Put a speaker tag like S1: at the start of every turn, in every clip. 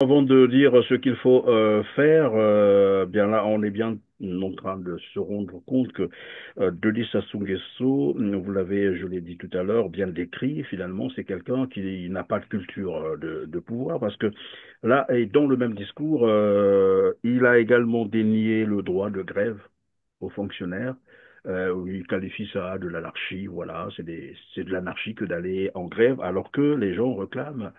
S1: Avant de dire ce qu'il faut faire, bien là, on est bien en train de se rendre compte que Denis Sassou Nguesso, vous l'avez, je l'ai dit tout à l'heure, bien décrit, finalement, c'est quelqu'un qui n'a pas de culture de pouvoir, parce que là, et dans le même discours, il a également dénié le droit de grève aux fonctionnaires. Où il qualifie ça de l'anarchie, voilà, c'est de l'anarchie que d'aller en grève, alors que les gens réclament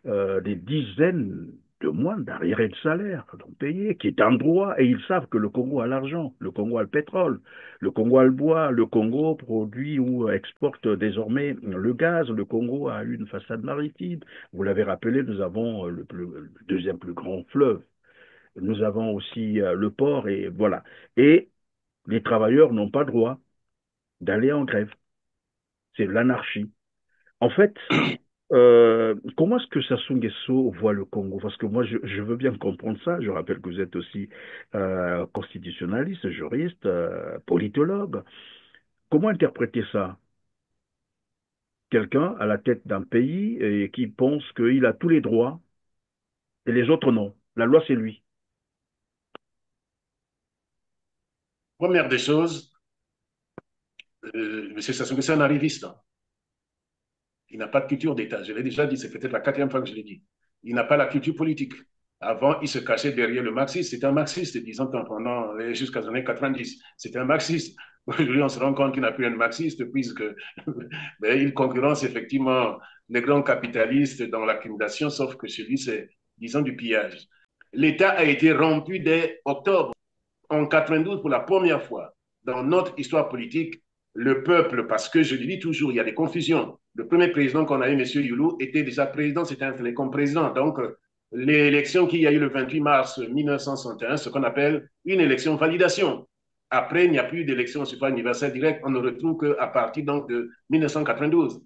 S1: des dizaines de mois d'arriérés de salaire non payés, qui est un droit, et ils savent que le Congo a l'argent, le Congo a le pétrole, le Congo a le bois, le Congo produit ou exporte désormais le gaz, le Congo a une façade maritime. Vous l'avez rappelé, nous avons le deuxième plus grand fleuve. Nous avons aussi le port, et voilà. Et les travailleurs n'ont pas droit d'aller en grève. C'est l'anarchie. En fait, comment est-ce que Sassou Nguesso voit le Congo? Parce que moi, je veux bien comprendre ça. Je rappelle que vous êtes aussi constitutionnaliste, juriste, politologue. Comment interpréter ça? Quelqu'un à la tête d'un pays et qui pense qu'il a tous les droits et les autres non. La loi, c'est lui.
S2: Première des choses, M. Sassou Nguesso est un arriviste. Il n'a pas de culture d'État. Je l'ai déjà dit, c'est peut-être la quatrième fois que je l'ai dit. Il n'a pas la culture politique. Avant, il se cachait derrière le marxiste. C'était un marxiste, disons, pendant jusqu'aux années 90. C'était un marxiste. Aujourd'hui, on se rend compte qu'il n'a plus un marxiste, puisque ben, il concurrence effectivement les grands capitalistes dans l'accumulation, sauf que celui, c'est, disons, du pillage. L'État a été rompu dès octobre en 92 pour la première fois dans notre histoire politique. Le peuple, parce que je le dis toujours, il y a des confusions. Le premier président qu'on a eu, M. Youlou, était déjà président, c'était un télécom président. Donc, l'élection qu'il y a eu le 28 mars 1961, ce qu'on appelle une élection validation. Après, il n'y a plus d'élection au suffrage universel direct, on ne retrouve qu'à partir donc, de 1992.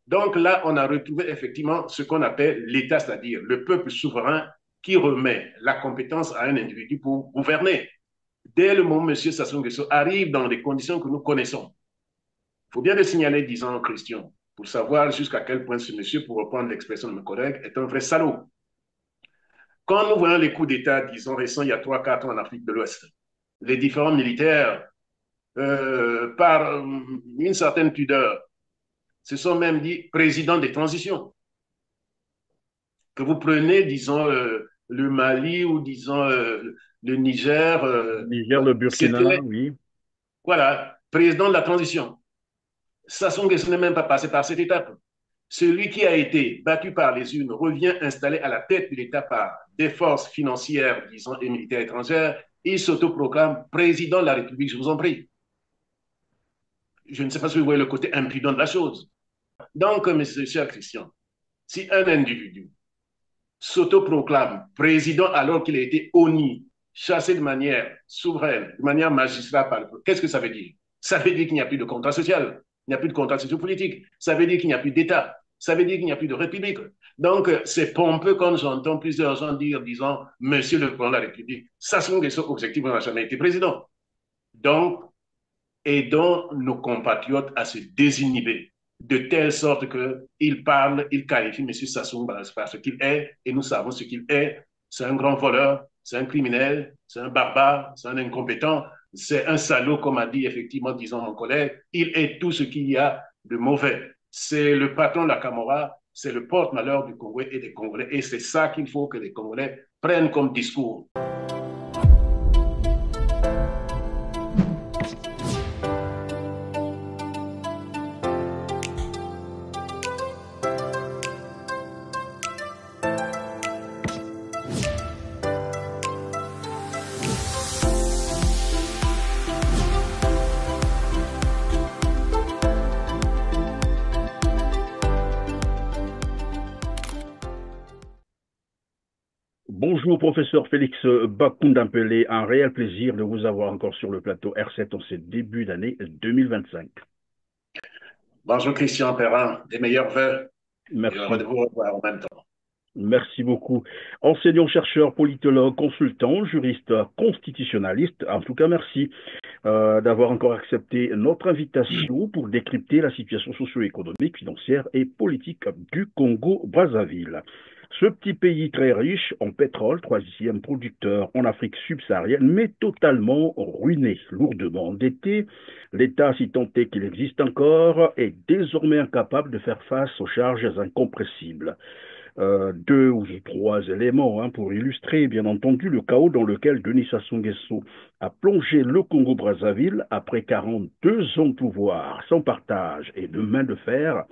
S2: Donc là, on a retrouvé effectivement ce qu'on appelle l'État, c'est-à-dire le peuple souverain qui remet la compétence à un individu pour gouverner. Dès le moment où M. Sassou Nguesso arrive dans les conditions que nous connaissons, il faut bien le signaler, disant Christian, pour savoir jusqu'à quel point ce monsieur, pour reprendre l'expression de mes collègues, est un vrai salaud. Quand nous voyons les coups d'État, disons, récents, il y a 3 4 ans en Afrique de l'Ouest, les différents militaires, par une certaine pudeur, se sont même dit président des transitions. Que vous prenez, disons, le Mali ou, disons, le Niger,
S1: Niger, le Burkina,
S2: c'était,
S1: oui.
S2: voilà, président de la transition. Sassou Nguesso n'est même pas passé par cette étape. Celui qui a été battu par les urnes revient installé à la tête de l'État par des forces financières, disons, et militaires étrangères. Il s'autoproclame président de la République, je vous en prie. Je ne sais pas si vous voyez le côté impudent de la chose. Donc, monsieur cher Christian, si un individu s'autoproclame président alors qu'il a été honni, chassé de manière souveraine, de manière magistrale par le peuple, qu'est-ce que ça veut dire? Ça veut dire qu'il n'y a plus de contrat social, il n'y a plus de contrat sociopolitique, ça veut dire qu'il n'y a plus d'État, ça veut dire qu'il n'y a plus de République. Donc, c'est pompeux quand j'entends plusieurs gens dire, disons, Monsieur le Président de la République, Sassou Nguesso, objectivement, n'a jamais été président. Donc, aidons nos compatriotes à se désinhiber de telle sorte qu'ils parlent, ils qualifient M. Sassou par ce qu'il est, et nous savons ce qu'il est. C'est un grand voleur, c'est un criminel, c'est un barbare, c'est un incompétent, c'est un salaud, comme a dit effectivement, disons mon collègue. Il est tout ce qu'il y a de mauvais. C'est le patron de la Camorra, c'est le porte-malheur du Congo et des Congolais. Et c'est ça qu'il faut que les Congolais prennent comme discours.
S1: Bonjour, professeur Félix Bakoundampelé. Un réel plaisir de vous avoir encore sur le plateau R7 en ce début d'année 2025.
S2: Bonjour Christian Perrin, des meilleurs vœux et heureux de
S1: Merci.
S2: vous revoir en même temps.
S1: Merci beaucoup. Enseignant, chercheur, politologue, consultant, juriste, constitutionnaliste, en tout cas, merci d'avoir encore accepté notre invitation pour décrypter la situation socio-économique, financière et politique du Congo-Brazzaville. Ce petit pays très riche en pétrole, troisième producteur en Afrique subsaharienne, mais totalement ruiné, lourdement endetté. L'État, si tant est qu'il existe encore, est désormais incapable de faire face aux charges incompressibles. Deux ou trois éléments pour illustrer, bien entendu, le chaos dans lequel Denis Sassou Nguesso a plongé le Congo-Brazzaville après 42 ans de pouvoir, sans partage et de main de fer.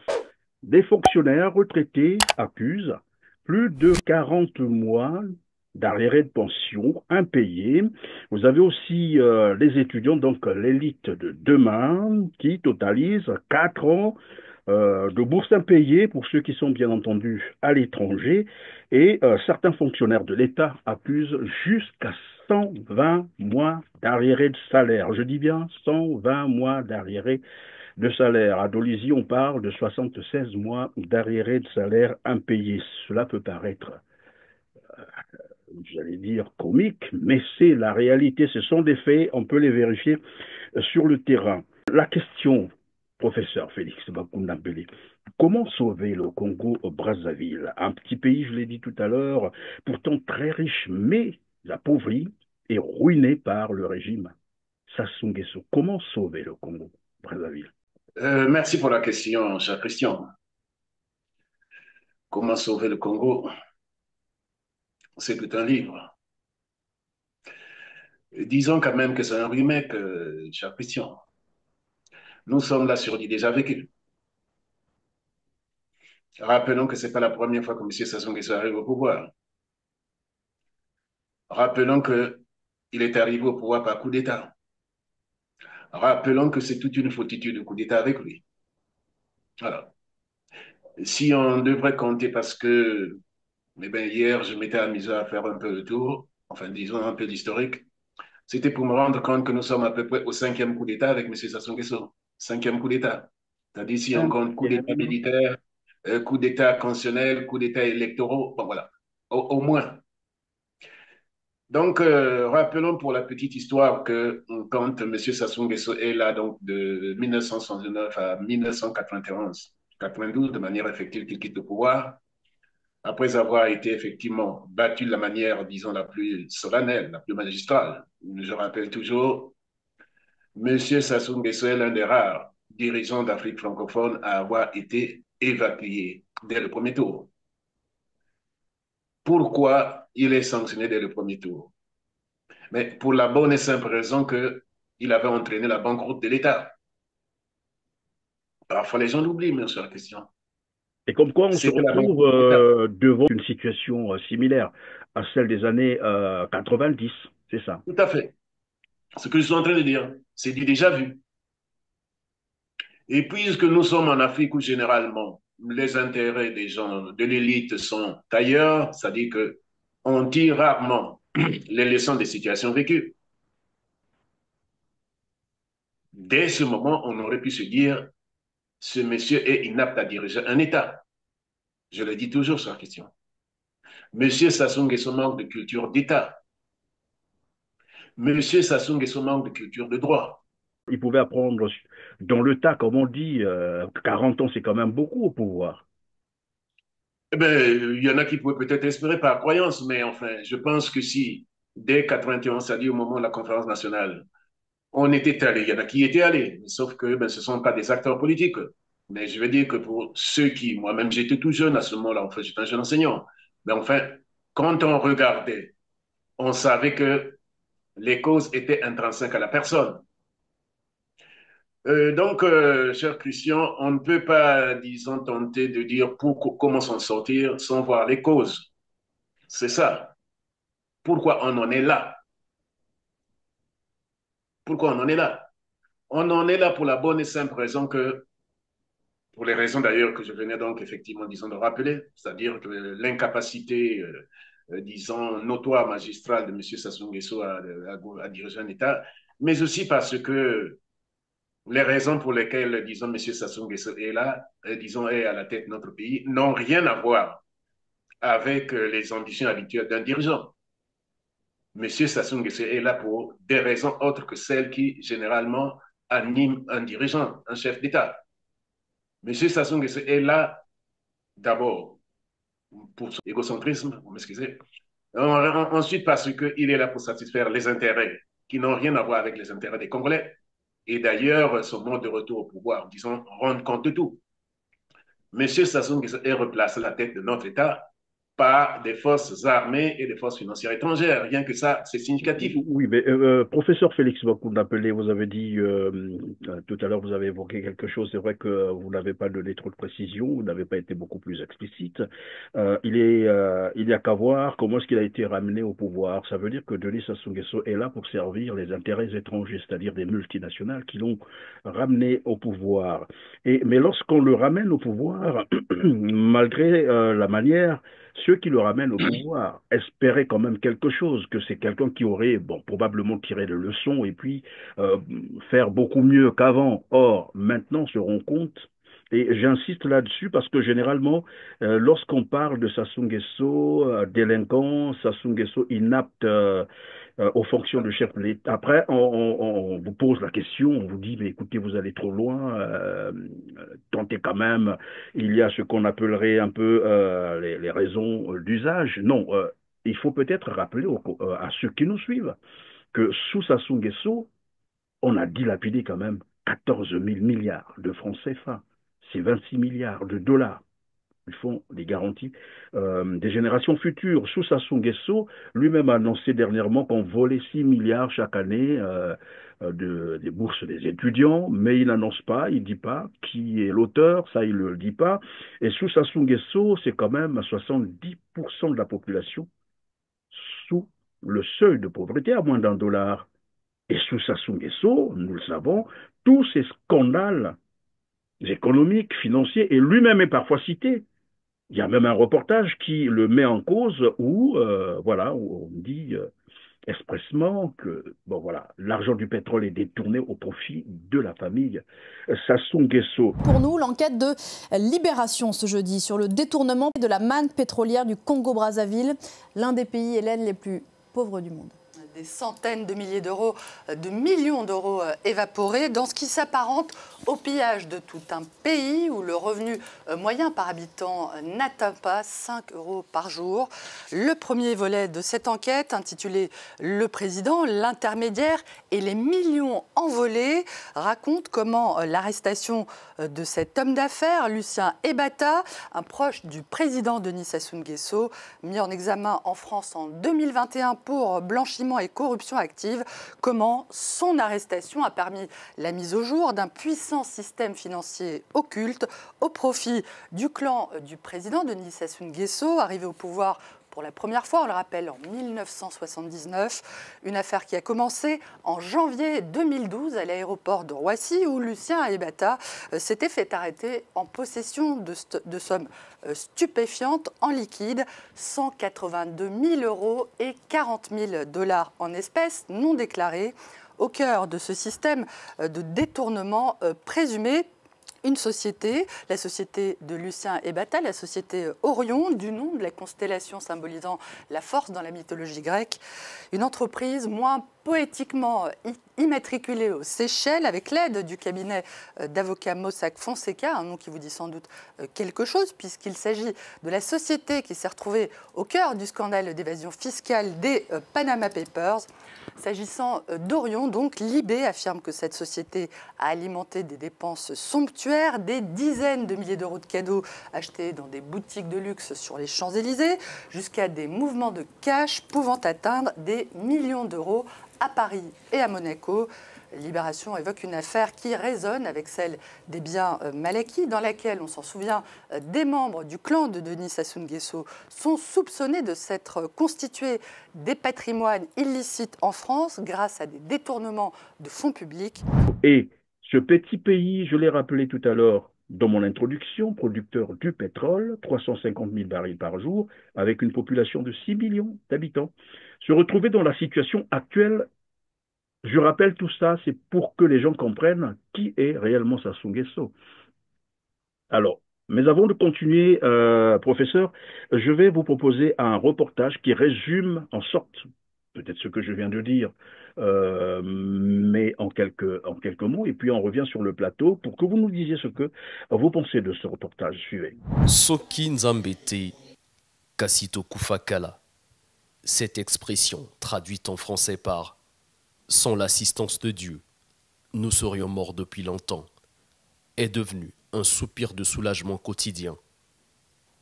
S1: Des fonctionnaires retraités accusent plus de 40 mois d'arriérés de pension impayés. Vous avez aussi les étudiants, donc l'élite de demain, qui totalise 4 ans de bourses impayées pour ceux qui sont bien entendu à l'étranger. Et certains fonctionnaires de l'État accusent jusqu'à 120 mois d'arriérés de salaire. Je dis bien 120 mois d'arriérés de salaire. À Dolisie, on parle de 76 mois d'arriérés de salaire impayés. Cela peut paraître, j'allais dire, comique, mais c'est la réalité. Ce sont des faits, on peut les vérifier sur le terrain. La question, professeur Félix Bakundambele, comment sauver le Congo au Brazzaville? Un petit pays, je l'ai dit tout à l'heure, pourtant très riche, mais appauvri et ruiné par le régime Sassou Nguesso. Comment sauver le Congo Brazzaville?
S2: Merci pour la question, cher Christian. Comment sauver le Congo? C'est tout un livre. Disons quand même que c'est un remake, cher Christian. Nous sommes là sur du déjà vécu. Rappelons que ce n'est pas la première fois que M. Sassou Nguesso arrive au pouvoir. Rappelons qu'il est arrivé au pouvoir par coup d'État. Rappelons que c'est toute une foutitude de coup d'État avec lui. Voilà. Si on devrait compter parce que eh bien, hier, je m'étais amusé à faire un peu le tour, enfin, disons un peu d'historique. C'était pour me rendre compte que nous sommes à peu près au cinquième coup d'État avec M. Sassou Nguesso. Cinquième coup d'État. C'est-à-dire si on compte coup d'État
S1: Cinquième.
S2: militaire, coup d'État constitutionnel, coup d'État électoraux, bon voilà, au moins. Donc, rappelons pour la petite histoire que quand M. Sassou Nguesso est là, donc de 1969 à 1991, 92, de manière effective qu'il quitte le pouvoir, après avoir été effectivement battu de la manière, disons, la plus solennelle, la plus magistrale. Je rappelle toujours, M. Sassou Nguesso est l'un des rares dirigeants d'Afrique francophone à avoir été évacué dès le premier tour. Pourquoi il est sanctionné dès le premier tour? Mais pour la bonne et simple raison qu'il avait entraîné la banqueroute de l'État. Parfois, les gens l'oublient, mais sur la question.
S1: Et comme quoi, on se
S2: C'était la
S1: retrouve
S2: banqueroute de l'État.
S1: devant une situation similaire à celle des années 90, c'est ça.
S2: Tout à fait. Ce que je suis en train de dire, c'est du déjà vu. Et puisque nous sommes en Afrique où généralement les intérêts des gens de l'élite sont ailleurs, c'est-à-dire qu'on tire rarement les leçons des situations vécues. Dès ce moment, on aurait pu se dire, ce monsieur est inapte à diriger un État. Je le dis toujours sur la question. Monsieur Sassou Nguesso manque de culture d'État. Monsieur Sassou Nguesso manque de culture de droit.
S1: Ils pouvaient apprendre dans le tas, comme on dit, 40 ans, c'est quand même beaucoup au pouvoir.
S2: Eh bien, il y en a qui pourraient peut-être espérer par croyance, mais enfin, je pense que si, dès 91, c'est-à-dire au moment de la conférence nationale, on était allé, il y en a qui y étaient allés, sauf que ben, ce ne sont pas des acteurs politiques. Mais je veux dire que pour ceux qui, moi-même j'étais tout jeune à ce moment-là, enfin j'étais un jeune enseignant, mais enfin, quand on regardait, on savait que les causes étaient intrinsèques à la personne. Cher Christian, on ne peut pas, disons, tenter de dire comment s'en sortir sans voir les causes. C'est ça. Pourquoi on en est là? Pourquoi on en est là? On en est là pour la bonne et simple raison que, pour les raisons d'ailleurs que je venais donc effectivement, disons, de rappeler, c'est-à-dire que l'incapacité, disons, notoire magistrale de M. Sassou Nguesso à diriger un État, mais aussi parce que les raisons pour lesquelles, disons, M. Sassou Nguesso est là, disons, est à la tête de notre pays, n'ont rien à voir avec les ambitions habituelles d'un dirigeant. M. Sassou Nguesso est là pour des raisons autres que celles qui, généralement, animent un dirigeant, un chef d'État. M. Sassou Nguesso est là, d'abord, pour son égocentrisme, vous m'excusez. Ensuite, parce qu'il est là pour satisfaire les intérêts qui n'ont rien à voir avec les intérêts des Congolais. Et d'ailleurs, son mode de retour au pouvoir, disons, rend compte de tout. M. Sassou Nguesso est replacé à la tête de notre État par des forces armées et des forces financières étrangères. Rien que ça, c'est significatif.
S1: Oui, mais professeur Félix Bakounapelé, vous avez dit tout à l'heure, vous avez évoqué quelque chose. C'est vrai que vous n'avez pas donné trop de précision, vous n'avez pas été beaucoup plus explicite. Il y a qu'à voir comment est-ce qu'il a été ramené au pouvoir. Ça veut dire que Denis Sassou Nguesso est là pour servir les intérêts étrangers, c'est-à-dire des multinationales qui l'ont ramené au pouvoir. Mais lorsqu'on le ramène au pouvoir, malgré la manière ceux qui le ramènent au pouvoir espéraient quand même quelque chose, que c'est quelqu'un qui aurait, bon, probablement tiré des leçons et puis euh, faire beaucoup mieux qu'avant. Or, maintenant, on se rend compte, et j'insiste là-dessus parce que généralement, lorsqu'on parle de Sassou Nguesso, délinquant, Sassou Nguesso inapte aux fonctions de chef de l'État. Après, on vous pose la question, on vous dit, mais écoutez, vous allez trop loin, tentez quand même, il y a ce qu'on appellerait un peu les raisons d'usage. Non, il faut peut-être rappeler à ceux qui nous suivent que sous Sassou Nguesso, on a dilapidé quand même 14 000 milliards de francs CFA. C'est 26 milliards de dollars. Ils font des garanties des générations futures. Sous Sassou Nguesso, lui-même a annoncé dernièrement qu'on volait 6 milliards chaque année des bourses des étudiants, mais il n'annonce pas, il ne dit pas qui est l'auteur, ça il ne le dit pas. Et sous Sassou Nguesso, c'est quand même 70% de la population sous le seuil de pauvreté à moins d'1 dollar. Et sous Sassou Nguesso, nous le savons, tous ces scandales économiques, financiers, et lui-même est parfois cité. Il y a même un reportage qui le met en cause où, voilà, où on dit expressement que, bon voilà, l'argent du pétrole est détourné au profit de la famille Sassou Nguesso.
S3: Pour nous, l'enquête de Libération ce jeudi sur le détournement de la manne pétrolière du Congo-Brazzaville, l'un des pays Hélène les plus pauvres du monde. Des centaines de milliers d'euros, de millions d'euros évaporés dans ce qui s'apparente au pillage de tout un pays où le revenu moyen par habitant n'atteint pas 5 euros par jour. Le premier volet de cette enquête, intitulé Le Président, l'intermédiaire et les millions envolés, raconte comment l'arrestation de cet homme d'affaires, Lucien Ebata, un proche du président Denis Sassou Nguesso, mis en examen en France en 2021 pour blanchiment et corruption active, comment son arrestation a permis la mise au jour d'un puissant système financier occulte au profit du clan du président Denis Sassou Nguesso, arrivé au pouvoir pour la première fois, on le rappelle, en 1979, une affaire qui a commencé en janvier 2012 à l'aéroport de Roissy où Lucien Ebata s'était fait arrêter en possession de sommes stupéfiantes en liquide, 182 000 euros et 40 000 dollars en espèces non déclarées, au cœur de ce système de détournement présumé. Une société, la société de Lucien Ebata, la société Orion, du nom de la constellation symbolisant la force dans la mythologie grecque. Une entreprise moins poétiquement immatriculée aux Seychelles avec l'aide du cabinet d'avocats Mossack Fonseca, un nom qui vous dit sans doute quelque chose puisqu'il s'agit de la société qui s'est retrouvée au cœur du scandale d'évasion fiscale des Panama Papers. S'agissant d'Orion, donc, Libé affirme que cette société a alimenté des dépenses somptuaires, des dizaines de milliers d'euros de cadeaux achetés dans des boutiques de luxe sur les Champs-Élysées, jusqu'à des mouvements de cash pouvant atteindre des millions d'euros à Paris et à Monaco. Libération évoque une affaire qui résonne avec celle des biens mal acquis, dans laquelle, on s'en souvient, des membres du clan de Denis Sassou Nguesso sont soupçonnés de s'être constitués des patrimoines illicites en France grâce à des détournements de fonds publics.
S1: Et ce petit pays, je l'ai rappelé tout à l'heure dans mon introduction, producteur du pétrole, 350 000 barils par jour, avec une population de 6 millions d'habitants, se retrouver dans la situation actuelle. Je rappelle tout ça, c'est pour que les gens comprennent qui est réellement Sassou Nguesso. Alors, mais avant de continuer, professeur, je vais vous proposer un reportage qui résume en sorte, peut-être ce que je viens de dire, mais en quelques mots, et puis on revient sur le plateau pour que vous nous disiez ce que vous pensez de ce reportage. Suivez.
S4: Soki Nzambete, Kasito Kufakala. Cette expression, traduite en français par « sans l'assistance de Dieu, nous serions morts depuis longtemps », est devenue un soupir de soulagement quotidien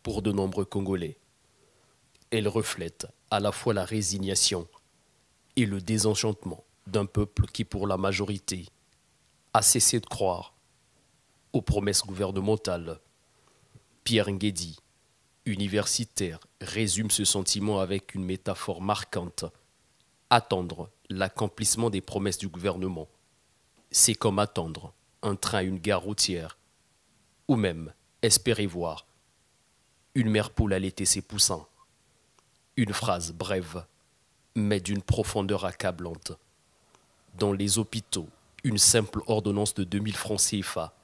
S4: pour de nombreux Congolais. Elle reflète à la fois la résignation et le désenchantement d'un peuple qui, pour la majorité, a cessé de croire aux promesses gouvernementales. Pierre Nguedi, universitaire, résume ce sentiment avec une métaphore marquante. Attendre l'accomplissement des promesses du gouvernement, c'est comme attendre un train à une gare routière, ou même espérer voir une mère poule allaiter ses poussins. Une phrase brève, mais d'une profondeur accablante. Dans les hôpitaux, une simple ordonnance de 2000 francs CFA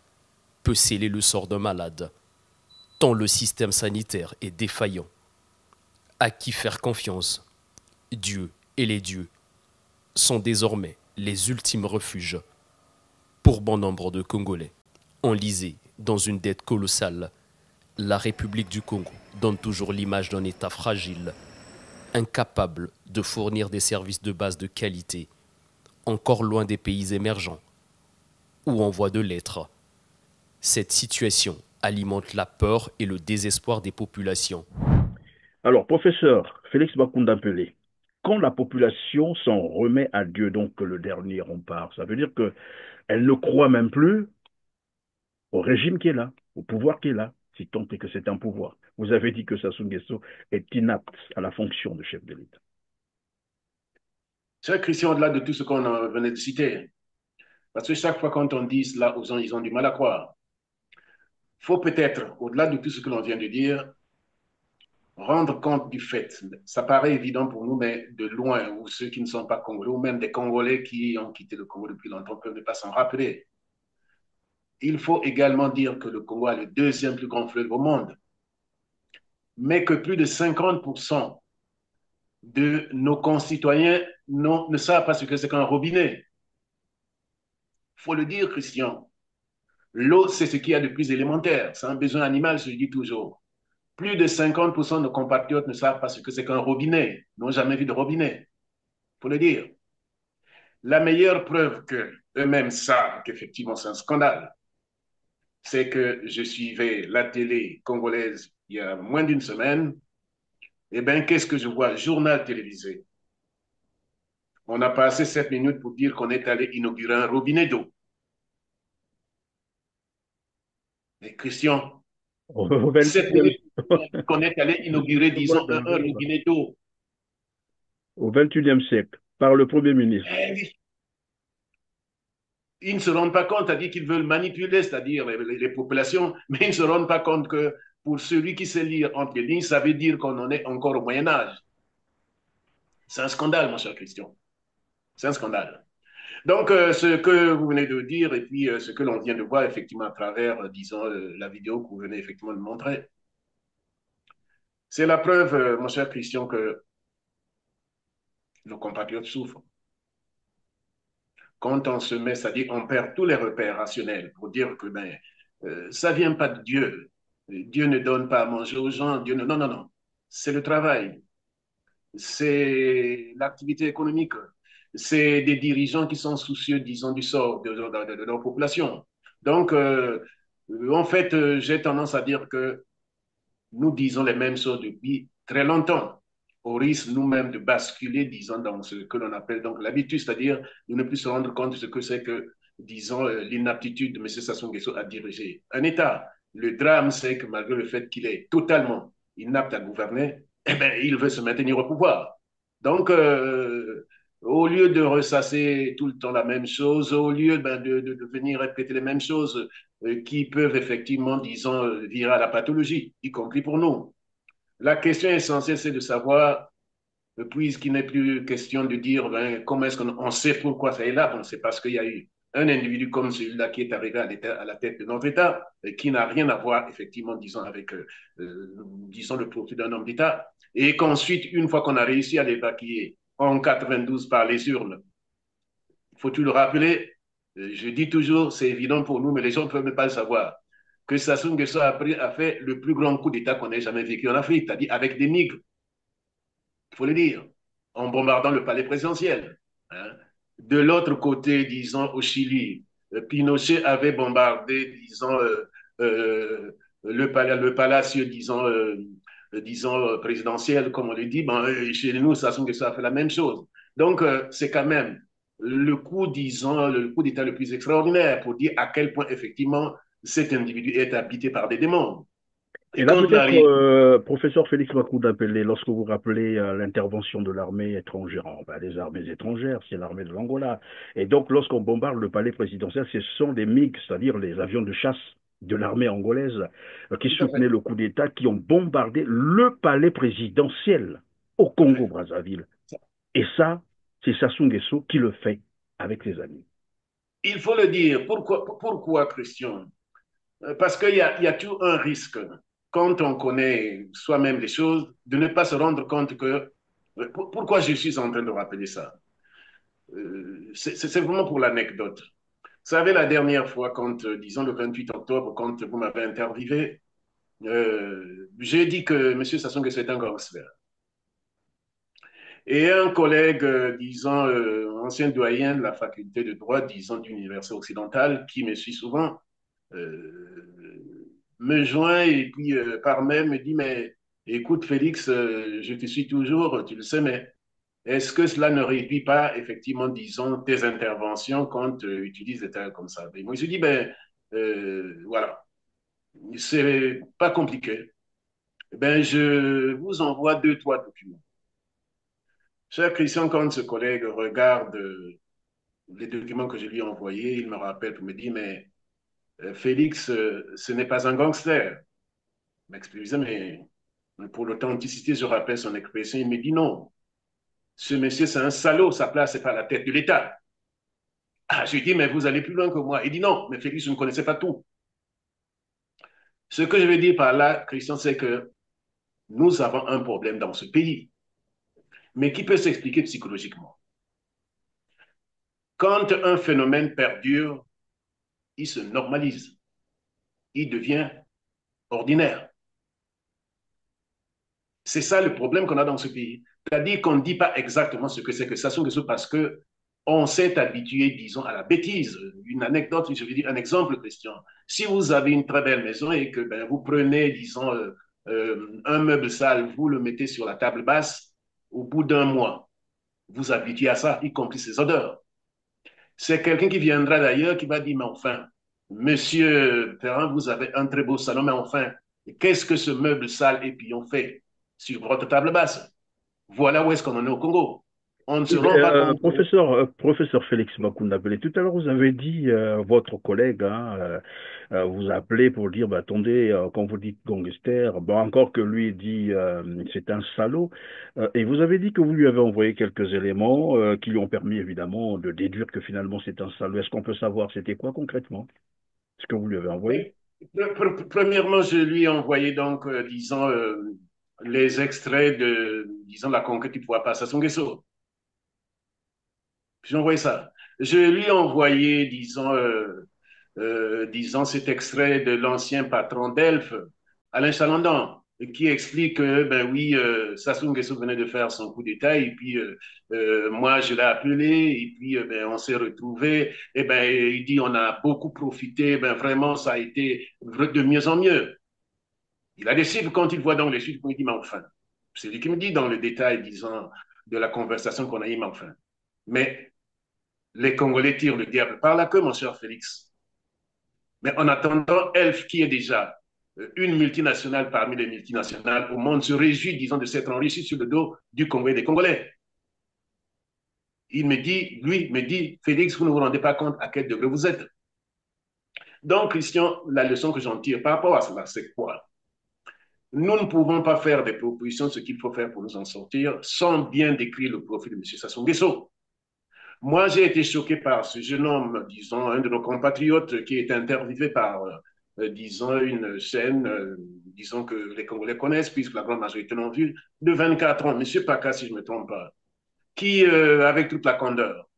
S4: peut sceller le sort d'un malade, tant le système sanitaire est défaillant. À qui faire confiance? Dieu et les dieux sont désormais les ultimes refuges pour bon nombre de Congolais. Enlisés dans une dette colossale, la République du Congo donne toujours l'image d'un État fragile, incapable de fournir des services de base de qualité, encore loin des pays émergents, ou en voie de l'être. Cette situation alimente la peur et le désespoir des populations.
S1: Alors, professeur Félix Bakunda Pelé, quand la population s'en remet à Dieu, donc le dernier rempart, ça veut dire qu'elle ne croit même plus au régime qui est là, au pouvoir qui est là, si tant est que c'est un pouvoir. Vous avez dit que Sassou Nguesso est inapte à la fonction de chef de l'État.
S2: C'est Christian, au-delà de tout ce qu'on venait de citer, parce que chaque fois quand on dit cela aux gens, ils ont du mal à croire. Il faut peut-être, au-delà de tout ce que l'on vient de dire, rendre compte du fait. Ça paraît évident pour nous, mais de loin, ou ceux qui ne sont pas congolais, ou même des Congolais qui ont quitté le Congo depuis longtemps, peuvent ne pas s'en rappeler. Il faut également dire que le Congo a le deuxième plus grand fleuve au monde, mais que plus de 50% de nos concitoyens ne savent pas ce que c'est qu'un robinet. Il faut le dire, Christian. L'eau, c'est ce qu'il y a de plus élémentaire. C'est un besoin animal, je le dis toujours. Plus de 50% de nos compatriotes ne savent pas ce que c'est qu'un robinet, n'ont jamais vu de robinet. Il faut le dire. La meilleure preuve qu'eux-mêmes savent qu'effectivement c'est un scandale, c'est que je suivais la télé congolaise il y a moins d'une semaine. Eh bien, qu'est-ce que je vois? Journal télévisé. On a passé 7 minutes pour dire qu'on est allé inaugurer un robinet d'eau. Mais Christian,
S1: Au
S2: 7
S1: 21e,
S2: minutes qu'on est allé inaugurer, disons, un robinet d'eau.
S1: au 21e siècle, par le Premier ministre.
S2: Ils ne se rendent pas compte, c'est-à-dire qu'ils veulent manipuler, c'est-à-dire les populations, mais ils ne se rendent pas compte que pour celui qui sait lire entre les lignes, ça veut dire qu'on en est encore au Moyen-Âge. C'est un scandale, mon cher Christian. C'est un scandale. Donc, ce que vous venez de dire et puis ce que l'on vient de voir effectivement à travers, disons, la vidéo que vous venez effectivement de montrer, c'est la preuve, mon cher Christian, que nos compatriotes souffrent. Quand on se met, c'est-à-dire on perd tous les repères rationnels pour dire que ça ne vient pas de Dieu. Dieu ne donne pas à manger aux gens. Dieu ne... Non, non, non. C'est le travail. C'est l'activité économique. C'est des dirigeants qui sont soucieux, disons, du sort de leur population. Donc, en fait, j'ai tendance à dire que nous disons les mêmes choses depuis très longtemps, au risque nous-mêmes de basculer, disons, dans ce que l'on appelle donc l'habitude, c'est-à-dire de ne plus se rendre compte de ce que c'est que, disons, l'inaptitude de M. Sassou Nguesso à diriger un État. Le drame, c'est que malgré le fait qu'il est totalement inapte à gouverner, eh bien, il veut se maintenir au pouvoir. Donc, au lieu de ressasser tout le temps la même chose, au lieu de venir répéter les mêmes choses qui peuvent effectivement, disons, virer à la pathologie, y compris pour nous. La question essentielle, c'est de savoir, puisqu'il n'est plus question de dire comment est-ce qu'on sait pourquoi ça est là. Bon, c'est parce qu'il y a eu un individu comme celui-là qui est arrivé à la tête de notre État, qui n'a rien à voir, effectivement, disons, avec disons, le profil d'un homme d'État, et qu'ensuite, une fois qu'on a réussi à l'évacuer en 92 par les urnes, faut-il le rappeler, je dis toujours, c'est évident pour nous, mais les gens ne peuvent même pas le savoir, que Sassou Nguesso a fait le plus grand coup d'État qu'on ait jamais vécu en Afrique, c'est-à-dire avec des MiG, il faut le dire, en bombardant le palais présidentiel. Hein. De l'autre côté, disons, au Chili, Pinochet avait bombardé, disons, le palacio, disons, présidentiel, comme on le dit. Bon, chez nous, Sassou Nguesso a fait la même chose. Donc, c'est quand même le coup, disons, le coup d'État le plus extraordinaire pour dire à quel point, effectivement, cet individu est habité par des démons.
S1: Et
S2: Et
S1: là,
S2: quand il
S1: peut-être,
S2: arrive,
S1: professeur Félix Macounda-Pelé, lorsque vous rappelez l'intervention de l'armée étrangère, enfin, des armées étrangères, c'est l'armée de l'Angola. Et donc, lorsqu'on bombarde le palais présidentiel, ce sont des MiG, c'est-à-dire les avions de chasse de l'armée angolaise, qui
S2: tout à
S1: soutenaient
S2: fait,
S1: le coup d'État, qui ont bombardé le palais présidentiel au
S2: tout à fait.
S1: Congo-Brazzaville. Et ça, c'est Sassou Nguesso qui le fait avec ses amis.
S2: Il faut le dire. Pourquoi Christian? Parce qu'il y a toujours un risque, quand on connaît soi-même les choses, de ne pas se rendre compte que... Pourquoi je suis en train de rappeler ça? C'est vraiment pour l'anecdote. Vous savez, la dernière fois, quand, disons le 28 octobre, quand vous m'avez interviewé, j'ai dit que M. Sassou Nguesso est un gangster. Et un collègue, disons, ancien doyen de la faculté de droit, disons, de l'université occidentale, qui me suit souvent, me joint et puis par mail me dit, mais écoute Félix, je te suis toujours, tu le sais, mais est-ce que cela ne réduit pas effectivement, disons, tes interventions quand tu utilises des termes comme ça? Et moi, je dis, ben voilà, c'est pas compliqué. Ben, je vous envoie deux, trois documents. Cher Christian, quand ce collègue regarde les documents que je lui ai envoyés, il me rappelle pour me dire, mais Félix, ce n'est pas un gangster. M'excusez, mais pour l'authenticité, je rappelle son expression. Il me dit non, ce monsieur, c'est un salaud, sa place, c'est pas la tête de l'État. Ah, j'ai dit, mais vous allez plus loin que moi. Il dit non, mais Félix, je ne connaissais pas tout. Ce que je veux dire par là, Christian, c'est que nous avons un problème dans ce pays, mais qui peut s'expliquer psychologiquement. Quand un phénomène perdure, il se normalise, il devient ordinaire. C'est ça le problème qu'on a dans ce pays. C'est-à-dire qu'on ne dit pas exactement ce que c'est que Sassou Nguesso parce que on s'est habitué, disons, à la bêtise. Une anecdote, je vais dire un exemple, Christian. Si vous avez une très belle maison et que ben, vous prenez, disons, un meuble sale, vous le mettez sur la table basse, au bout d'un mois, vous habituez à ça, y compris ses odeurs. C'est quelqu'un qui viendra d'ailleurs qui va dire, mais enfin, monsieur Ferrand, vous avez un très beau salon, mais enfin, qu'est-ce que ce meuble sale et puis on fait sur votre table basse? Voilà où est-ce qu'on en est au Congo. On ne se
S1: Oui, mais,
S2: rend pas compte.
S1: professeur Félix Macounda-Pelé, tout à l'heure vous avez dit, votre collègue hein, vous a appelé pour dire, bah, attendez, quand vous dites gangster, bah, encore que lui dit c'est un salaud, et vous avez dit que vous lui avez envoyé quelques éléments qui lui ont permis évidemment de déduire que finalement c'est un salaud. Est-ce qu'on peut savoir c'était quoi concrètement ce que vous lui avez envoyé?
S2: Oui. Premièrement, je lui ai envoyé donc, disons, les extraits de, disons, la conquête du pouvoir par Sassou Nguesso. J'ai envoyé ça. Je lui ai envoyé, disons cet extrait de l'ancien patron d'Elf, Alain Chalandon, qui explique que, ben oui, Sassou Nguesso venait de faire son coup d'État, et puis moi, je l'ai appelé, et puis ben, on s'est retrouvés, et ben il dit, on a beaucoup profité, ben vraiment, ça a été de mieux en mieux. Il a des chiffres, quand il voit dans les chiffres, il dit, mais enfin, c'est lui qui me dit dans le détail, disons, de la conversation qu'on a eue, mais enfin. Mais les Congolais tirent le diable par la queue, mon cher Félix. Mais en attendant, Elf, qui est déjà une multinationale parmi les multinationales au monde, se réjouit, disons, de s'être enrichi sur le dos du Congo et des Congolais. Il me dit, lui, me dit, Félix, vous ne vous rendez pas compte à quel degré vous êtes. Donc, Christian, la leçon que j'en tire par rapport à cela, c'est quoi? Nous ne pouvons pas faire des propositions, ce qu'il faut faire pour nous en sortir, sans bien décrire le profil de M. Sassou Nguesso. Moi, j'ai été choqué par ce jeune homme, disons, un de nos compatriotes qui est interviewé par, disons, une chaîne, disons, que les Congolais connaissent, puisque la grande majorité l'ont vu, de 24 ans, M. Paca, si je ne me trompe pas, qui, avec toute la candeur,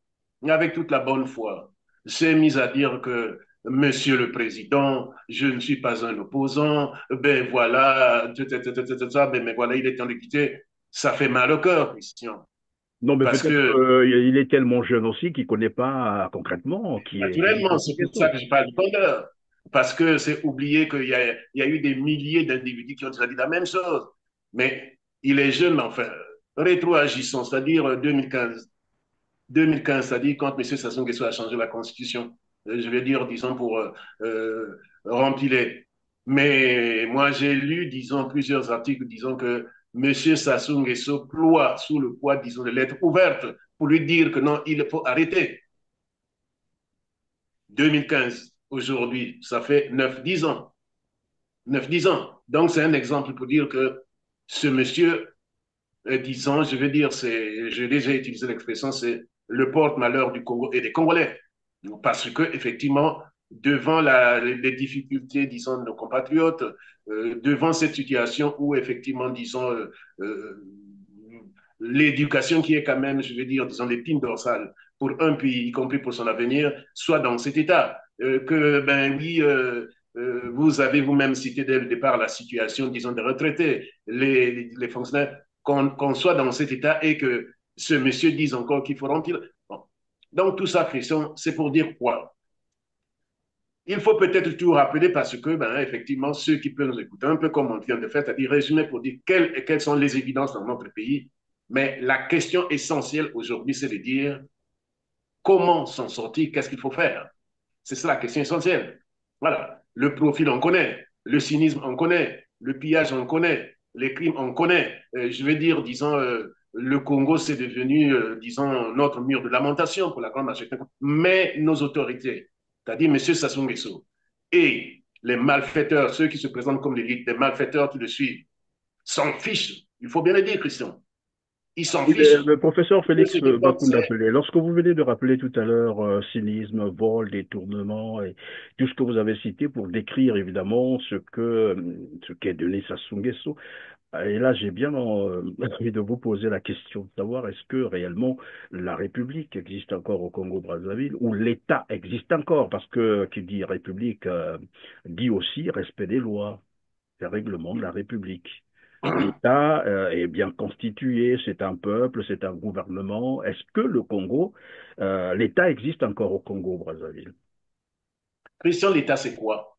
S2: avec toute la bonne foi, s'est mis à dire que Monsieur le Président, je ne suis pas un opposant, ben voilà, mais voilà, il est temps de quitter. Ça fait mal au cœur, Christian.
S1: Non, mais
S2: Parce
S1: peut-être
S2: que,
S1: qu'il est tellement jeune aussi qu'il ne connaît pas concrètement qui est Denis
S2: naturellement,
S1: Sassou
S2: c'est pour ça
S1: Nguesso.
S2: que je parle du candeur. Parce que c'est oublier qu'il y a eu des milliers d'individus qui ont déjà dit la même chose. Mais il est jeune, enfin, rétroagissons, c'est-à-dire 2015. 2015, c'est-à-dire quand M. Sassou Nguesso a changé la Constitution. Je vais dire, disons, pour remplir. Mais moi, j'ai lu, disons, plusieurs articles, disons que M. Sassou Nguesso ploie sous le poids, disons, de lettres ouvertes pour lui dire que non, il faut arrêter. 2015, aujourd'hui, ça fait 9-10 ans. 9-10 ans. Donc, c'est un exemple pour dire que ce monsieur, disons, je vais dire, j'ai déjà utilisé l'expression, c'est le porte-malheur du Congo et des Congolais. Parce que, effectivement, devant les difficultés, disons, de nos compatriotes, devant cette situation où, effectivement, disons, l'éducation qui est quand même, je vais dire, disons, l'épine dorsale pour un pays, y compris pour son avenir, soit dans cet état. Que, ben oui, vous avez vous-même cité dès le départ la situation, disons, des retraités, les fonctionnaires, qu'on soit dans cet état et que ce monsieur dise encore qu'il faut remplir. Bon. Donc, tout ça, Christian, c'est pour dire quoi? Il faut peut-être tout rappeler parce que, ben, effectivement, ceux qui peuvent nous écouter, un peu comme on vient de faire, c'est-à-dire résumer pour dire quelles sont les évidences dans notre pays. Mais la question essentielle aujourd'hui, c'est de dire comment s'en sortir, qu'est-ce qu'il faut faire. C'est ça la question essentielle. Voilà. Le profil, on connaît. Le cynisme, on connaît. Le pillage, on connaît. Les crimes, on connaît. Je vais dire, disons, le Congo, c'est devenu, disons, notre mur de lamentation pour la grande majorité. Mais nos autorités, c'est-à-dire M. Sassou Nguesso, et les malfaiteurs, ceux qui se présentent comme l'élite, les malfaiteurs qui le suivent, s'en fichent. Il faut bien le dire, Christian. Ils s'en
S1: Oui,
S2: fichent.
S1: le professeur
S2: Et ce
S1: Félix
S2: qui compte,
S1: Bakunda
S2: c'est
S1: Pelé, lorsque vous venez de rappeler tout à l'heure cynisme, vol, détournement et tout ce que vous avez cité pour décrire évidemment ce qu'est Denis Sassou Nguesso, et là j'ai bien envie de vous poser la question de savoir est-ce que réellement la République existe encore au Congo-Brazzaville ou l'État existe encore parce que qui dit République dit aussi respect des lois, des règlements de la République. L'État est bien constitué, c'est un peuple, c'est un gouvernement. Est-ce que le Congo, l'État existe encore au Congo-Brazzaville?
S2: Christian, l'État, c'est quoi?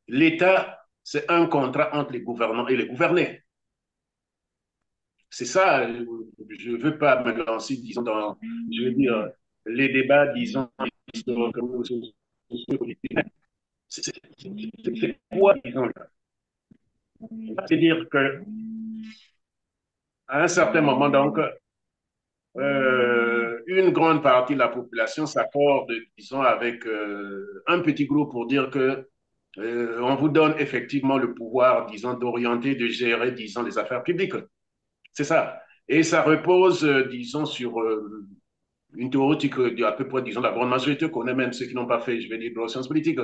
S2: L'État, c'est un contrat entre les gouvernants et les gouvernés. C'est ça, je ne veux pas me lancer, disons, dans, je veux dire, les débats, disons, c'est quoi, disons, c'est-à-dire que à un certain moment, donc, une grande partie de la population s'accorde, disons, avec un petit groupe pour dire que on vous donne effectivement le pouvoir, disons, d'orienter, de gérer, disons, les affaires publiques. C'est ça. Et ça repose, disons, sur une théorie que, à peu près, disons, la grande majorité connaît, même ceux qui n'ont pas fait, je vais dire, de sciences politiques,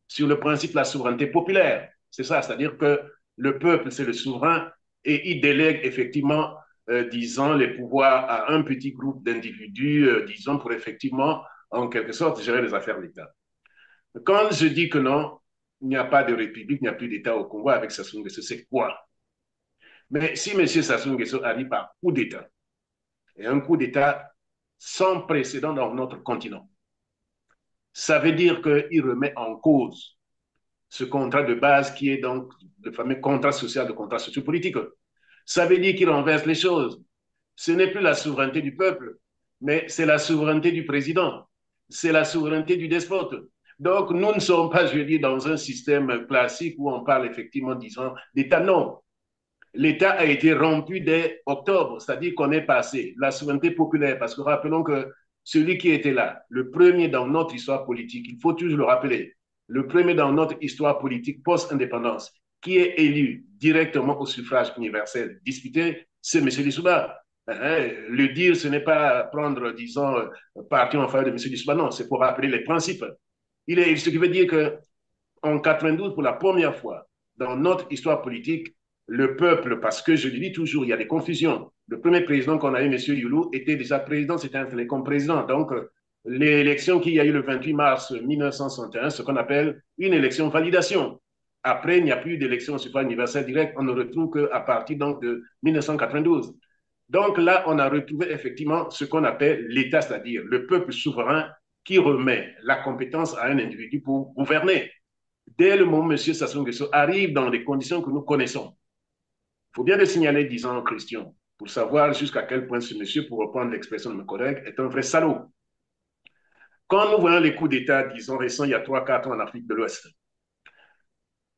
S2: sur le principe de la souveraineté populaire. C'est ça, c'est-à-dire que le peuple, c'est le souverain et il délègue effectivement, disons, les pouvoirs à un petit groupe d'individus, disons, pour effectivement, en quelque sorte, gérer les affaires de l'État. Quand je dis que non, il n'y a pas de république, il n'y a plus d'État au Congo avec Sassou Nguesso, c'est quoi? Mais si M. Sassou Nguesso arrive par coup d'État, et un coup d'État sans précédent dans notre continent, ça veut dire qu'il remet en cause ce contrat de base qui est donc le fameux contrat social, le contrat sociopolitique. Ça veut dire qu'il renverse les choses. Ce n'est plus la souveraineté du peuple, mais c'est la souveraineté du président, c'est la souveraineté du despote. Donc, nous ne sommes pas, je veux dire, dans un système classique où on parle effectivement, disons, d'État. Non, l'État a été rompu dès octobre, c'est-à-dire qu'on est passé la souveraineté populaire, parce que rappelons que celui qui était là, le premier dans notre histoire politique, il faut toujours le rappeler, le premier dans notre histoire politique post-indépendance, qui est élu directement au suffrage universel disputé, c'est M. Lissouba. Le dire, ce n'est pas prendre, disons, parti en faveur de M. Lissouba, non, c'est pour rappeler les principes. Ce qui veut dire qu'en 92, pour la première fois dans notre histoire politique, le peuple, parce que je le dis toujours, il y a des confusions. Le premier président qu'on a eu, M. Youlou, était déjà président, c'était un télécom président. Donc, l'élection qu'il y a eu le 28 mars 1961, ce qu'on appelle une élection validation. Après, il n'y a plus d'élection au suffrage universel direct. On ne retrouve qu'à partir donc, de 1992. Donc là, on a retrouvé effectivement ce qu'on appelle l'État, c'est-à-dire le peuple souverain qui remet la compétence à un individu pour gouverner. Dès le moment où M. Sassou Nguesso arrive dans les conditions que nous connaissons, il faut bien le signaler, disant Christian, pour savoir jusqu'à quel point ce monsieur, pour reprendre l'expression de mes collègues, est un vrai salaud. Quand nous voyons les coups d'État, disons, récents, il y a 3-4 ans en Afrique de l'Ouest,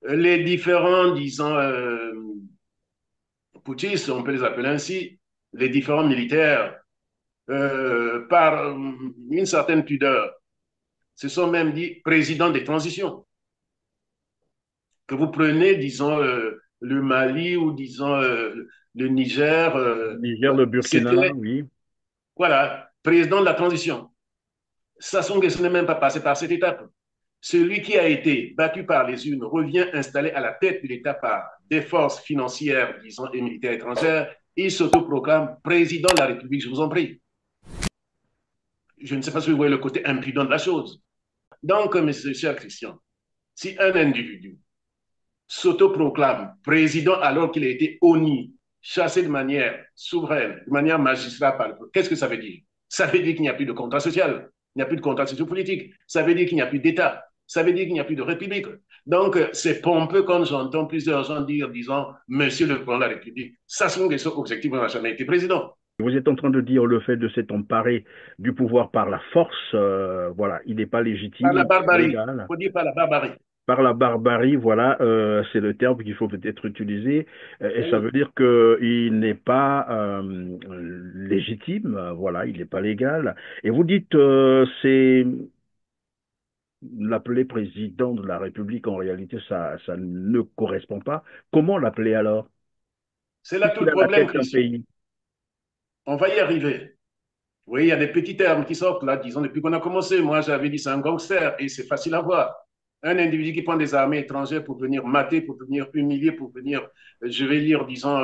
S2: les différents, disons, putschistes, on peut les appeler ainsi, les différents militaires, par une certaine pudeur, se sont même dit président des transitions. Que vous prenez, disons, le Mali ou, disons, le Niger,
S1: Niger, le Burkina, oui.
S2: Voilà, président de la transition. Sassou Nguesso n'est même pas passé par cette étape. Celui qui a été battu par les urnes revient installé à la tête de l'État par des forces financières, disons, et militaires étrangères. Il s'autoproclame président de la République, je vous en prie. Je ne sais pas si vous voyez le côté impudent de la chose. Donc, monsieur cher Christian, si un individu s'autoproclame président alors qu'il a été honni, chassé de manière souveraine, de manière magistrale par le peuple, qu'est-ce que ça veut dire? Ça veut dire qu'il n'y a plus de contrat social, il n'y a plus de contrat sociopolitique, ça veut dire qu'il n'y a plus d'État, ça veut dire qu'il n'y a plus de République. Donc, c'est pompeux quand j'entends plusieurs gens dire, disons, Monsieur le Président de la République, Sassou Nguesso, objectivement, n'a jamais été président.
S1: Vous êtes en train de dire le fait de s'être emparé du pouvoir par la force, voilà, il n'est pas légitime.
S2: Par la barbarie, il faut dire par la barbarie.
S1: Par la barbarie, voilà, c'est le terme qu'il faut peut-être utiliser, et ça veut dire qu'il n'est pas légitime, voilà, il n'est pas légal. Et vous dites, c'est l'appeler président de la République, en réalité, ça ne correspond pas. Comment l'appeler alors?
S2: C'est là tout
S1: Puisqu'il
S2: le
S1: a la
S2: problème,
S1: tête d'un
S2: Christian.
S1: pays.
S2: On va y arriver. Oui, il y a des petits termes qui sortent là, disons, depuis qu'on a commencé. Moi, j'avais dit c'est un gangster et c'est facile à voir. Un individu qui prend des armées étrangères pour venir mater, pour venir humilier, pour venir, je vais dire, disons,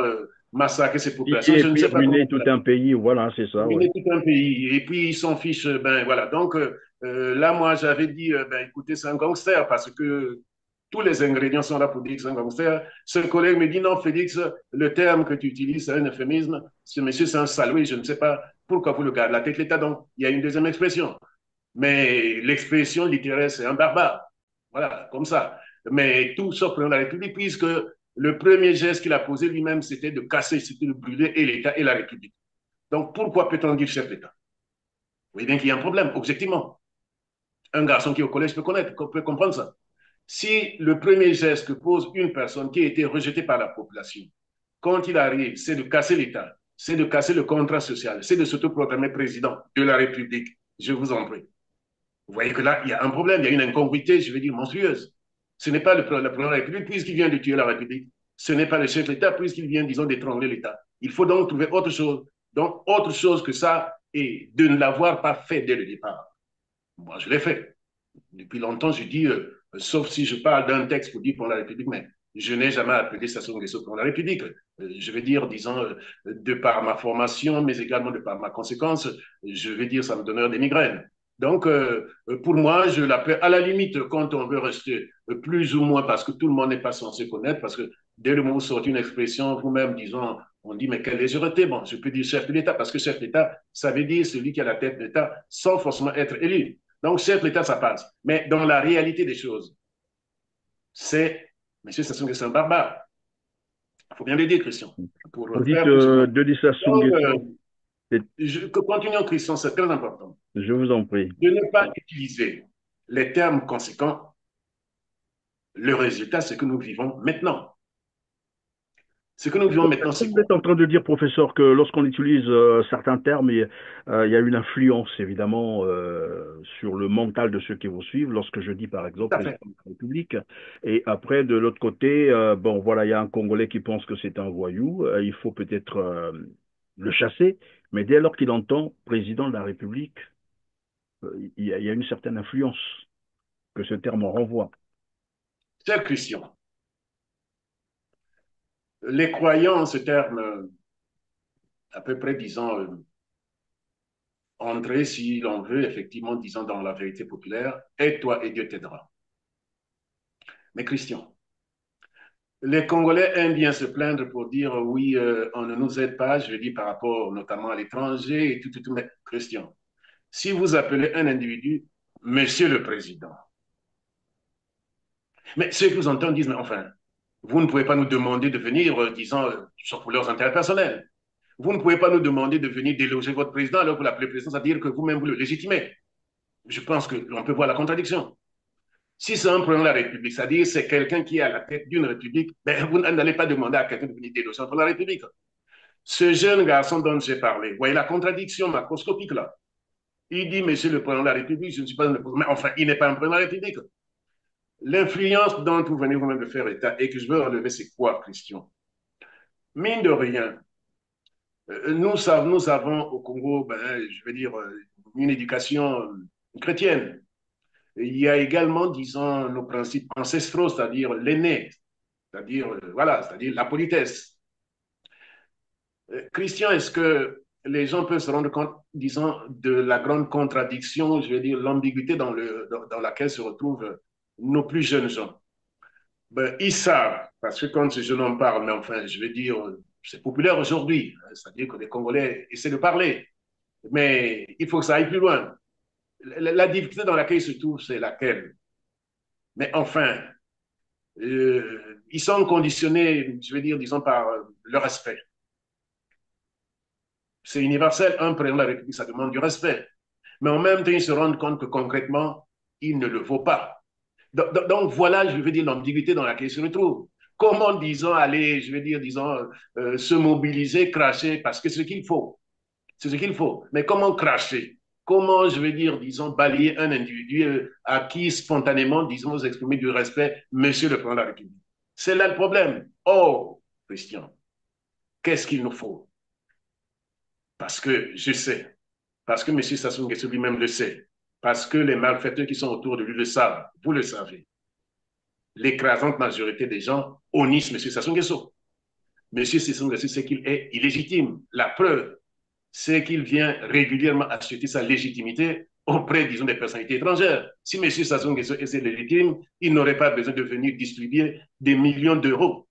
S2: massacrer ces populations. Je
S1: Et
S2: ne
S1: puis
S2: sais pas comment
S1: ruiner tout un pays, voilà, c'est ça, ouais.
S2: ruiner tout un pays. Et puis, ils s'en fichent. Ben voilà. Donc, là, moi, j'avais dit, ben écoutez, c'est un gangster parce que tous les ingrédients sont là pour dire que c'est un gangster. Ce collègue me dit, non, Félix, le terme que tu utilises, c'est un euphémisme. Ce monsieur, c'est un salaud. Je ne sais pas pourquoi vous le gardez la tête l'État. Donc, il y a une deuxième expression. Mais l'expression littéraire, c'est un barbare. Voilà, comme ça. Mais tout sauf président de la République, puisque le premier geste qu'il a posé lui-même, c'était de casser, c'était de brûler et l'État et la République. Donc, pourquoi peut-on dire chef d'État? Vous voyez bien qu'il y a un problème, objectivement. Un garçon qui est au collège peut connaître, peut comprendre ça. Si le premier geste que pose une personne qui a été rejetée par la population, quand il arrive, c'est de casser l'État, c'est de casser le contrat social, c'est de s'autoproclamer président de la République, je vous en prie. Vous voyez que là, il y a un problème, il y a une incongruité, je vais dire, monstrueuse. Ce n'est pas le président de la République puisqu'il vient de tuer la République. Ce n'est pas le chef de l'État puisqu'il vient, disons, d'étrangler l'État. Il faut donc trouver autre chose. Donc, autre chose que ça, et de ne l'avoir pas fait dès le départ. Moi, je l'ai fait. Depuis longtemps, je dis, sauf si je parle d'un texte pour dire pour la République, mais je n'ai jamais appelé Sassou Nguesso pour la République. Je vais dire, disons, de par ma formation, mais également de par ma conséquence, je vais dire, ça me donnerait des migraines. Donc, pour moi, je l'appelle à la limite quand on veut rester plus ou moins, parce que tout le monde n'est pas censé connaître, parce que dès le moment où sort une expression, vous-même, disons, on dit, mais quelle légèreté. Bon, je peux dire chef de l'État, parce que chef de l'État, ça veut dire celui qui a la tête de l'État sans forcément être élu. Donc, chef de l'État, ça passe. Mais dans la réalité des choses, c'est, monsieur Sassou Nguesso, c'est un barbare. Il faut bien le dire, Christian. Pour
S1: Vous dites
S2: faire plus
S1: Denis Sassou Nguesso,
S2: continuons, Christian, c'est très important.
S1: je vous en prie.
S2: De ne pas utiliser les termes conséquents. Le résultat, c'est que nous vivons maintenant. Ce que nous vivons maintenant, c'est
S1: Vous
S2: quoi?
S1: êtes en train de dire, professeur, que lorsqu'on utilise certains termes, il y a une influence, évidemment, sur le mental de ceux qui vous suivent. Lorsque je dis, par
S2: Tout
S1: exemple,
S2: à
S1: président
S2: fait.
S1: de la République, et après, de l'autre côté, bon, voilà, il y a un Congolais qui pense que c'est un voyou, il faut peut-être le chasser, mais dès lors qu'il entend président de la République, il y a une certaine influence que ce terme en renvoie.
S2: Cher Christian, les croyants en ce terme, à peu près, disons, entrer, si l'on veut, effectivement, disons dans la vérité populaire, aide-toi et Dieu t'aidera. Mais Christian, les Congolais aiment bien se plaindre pour dire oui, on ne nous aide pas, je dis par rapport notamment à l'étranger et tout. Mais Christian, si vous appelez un individu Monsieur le Président, mais ceux qui vous entendent disent, mais enfin, vous ne pouvez pas nous demander de venir, disons, sauf pour leurs intérêts personnels. Vous ne pouvez pas nous demander de venir déloger votre président alors que vous l'appelez président, c'est-à-dire que vous-même vous le légitimez. Je pense qu'on peut voir la contradiction. Si c'est un président de la République, c'est-à-dire c'est quelqu'un qui est à la tête d'une République, ben vous n'allez pas demander à quelqu'un de venir déloger pour la République. Ce jeune garçon dont j'ai parlé, vous voyez la contradiction macroscopique là. Il dit, monsieur le président de la République, je ne suis pas un président, mais enfin, il n'est pas un président de la République. L'influence dont vous venez vous-même de faire état et que je veux relever, c'est quoi, Christian? Mine de rien, nous avons au Congo, ben, je vais dire, une éducation chrétienne. Il y a également, disons, nos principes ancestraux, c'est-à-dire l'aîné, c'est-à-dire, voilà, c'est-à-dire la politesse. Christian, est-ce que les gens peuvent se rendre compte, disons, de la grande contradiction, je vais dire, l'ambiguïté dans laquelle se retrouvent nos plus jeunes gens? Ben, ils savent, parce que quand ces jeunes en parlent, mais enfin, je vais dire, c'est populaire aujourd'hui, c'est-à-dire que les Congolais essaient de parler, mais il faut que ça aille plus loin. La difficulté dans laquelle ils se trouvent, c'est laquelle? Mais enfin, ils sont conditionnés, je vais dire, disons, par le respect. C'est universel, un président de la République, ça demande du respect. Mais en même temps, ils se rendent compte que concrètement, il ne le vaut pas. Donc voilà, je veux dire, l'ambiguïté dans laquelle ils se retrouvent. Comment, disons, aller, je veux dire, disons, se mobiliser, cracher, parce que c'est ce qu'il faut. C'est ce qu'il faut. Mais comment cracher? Comment, je veux dire, disons, balayer un individu à qui, spontanément, disons, vous exprimez du respect, monsieur le président de la République? C'est là le problème. Oh, Christian, qu'est-ce qu'il nous faut? Parce que je sais, parce que M. Sassou Nguesso lui-même le sait, parce que les malfaiteurs qui sont autour de lui le savent, vous le savez. L'écrasante majorité des gens honnissent M. Sassou Nguesso. M. Sassou Nguesso sait qu'il est illégitime. La preuve, c'est qu'il vient régulièrement acheter sa légitimité auprès, disons, des personnalités étrangères. Si M. Sassou Nguesso était légitime, il n'aurait pas besoin de venir distribuer des millions d'euros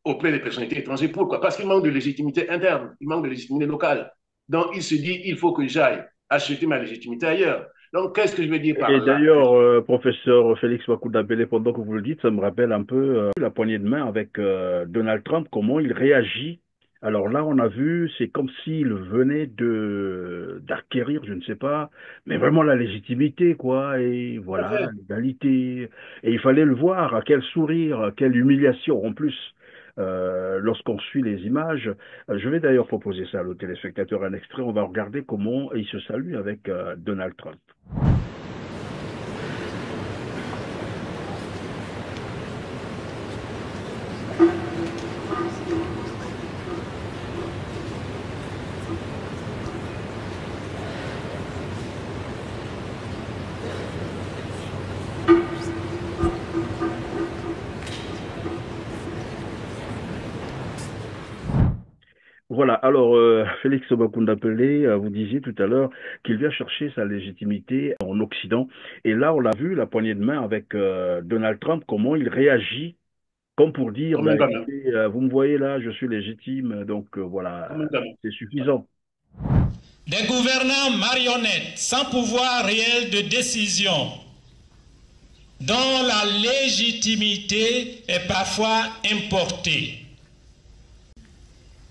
S2: auprès des personnalités étrangères. Pourquoi? Parce qu'il manque de légitimité interne, il manque de légitimité locale. Donc, il se dit, il faut que j'aille acheter ma légitimité ailleurs. Donc, qu'est-ce que je veux dire par là?
S1: Et d'ailleurs, professeur Félix Bakudabele, pendant que vous le dites, ça me rappelle un peu la poignée de main avec Donald Trump, comment il réagit. Alors là, on a vu, c'est comme s'il venait d'acquérir, je ne sais pas, mais vraiment la légitimité, quoi, et voilà, l'égalité. Et il fallait le voir, quel sourire, quelle humiliation en plus. Lorsqu'on suit les images, je vais d'ailleurs proposer ça à nos téléspectateurs un extrait, on va regarder comment il se salue avec Donald Trump. Voilà, alors Félix Bakudabele, vous disiez tout à l'heure qu'il vient chercher sa légitimité en Occident. Et là, on l'a vu, la poignée de main avec Donald Trump, comment il réagit, comme pour dire, bah, écoutez, vous me voyez là, je suis légitime, donc voilà, c'est suffisant.
S5: Des gouvernants marionnettes sans pouvoir réel de décision, dont la légitimité est parfois importée.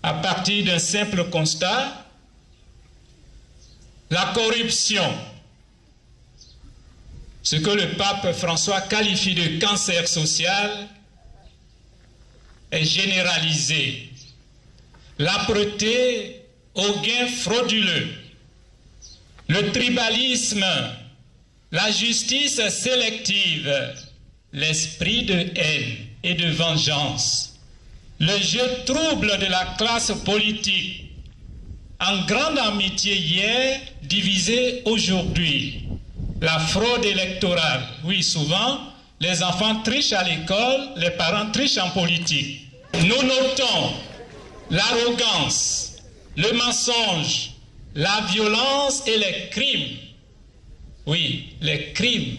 S5: À partir d'un simple constat, la corruption, ce que le pape François qualifie de cancer social, est généralisée. L'âpreté aux gains frauduleux, le tribalisme, la justice sélective, l'esprit de haine et de vengeance, le jeu trouble de la classe politique, en grande amitié hier, divisée aujourd'hui, la fraude électorale. Oui, souvent, les enfants trichent à l'école, les parents trichent en politique. Nous notons l'arrogance, le mensonge, la violence et les crimes. Oui, les crimes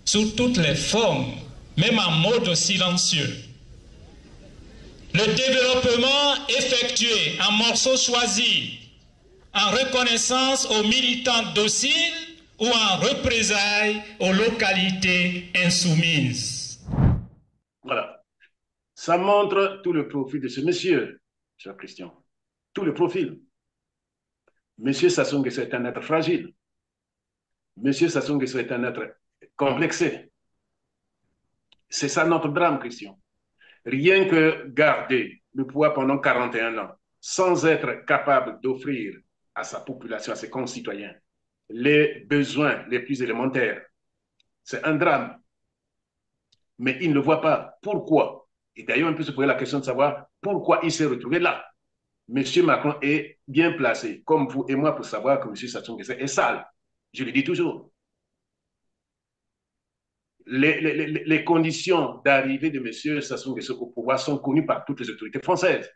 S5: sous toutes les formes, même en mode silencieux. Le développement effectué en morceaux choisis, en reconnaissance aux militants dociles ou en représailles aux localités insoumises.
S2: Voilà. Ça montre tout le profil de ce monsieur, cher Christian. Tout le profil. Monsieur Sassou Nguesso est un être fragile. Monsieur Sassou Nguesso est un être complexé. C'est ça notre drame, Christian. Rien que garder le pouvoir pendant 41 ans, sans être capable d'offrir à sa population, à ses concitoyens, les besoins les plus élémentaires, c'est un drame. Mais il ne le voit pas. Pourquoi? Et d'ailleurs, on peut se poser la question de savoir pourquoi il s'est retrouvé là. Monsieur Macron est bien placé, comme vous et moi, pour savoir que monsieur Sassou Nguesso est sale. Je le dis toujours. Les conditions d'arrivée de monsieur Sassou Nguesso au pouvoir sont connues par toutes les autorités françaises.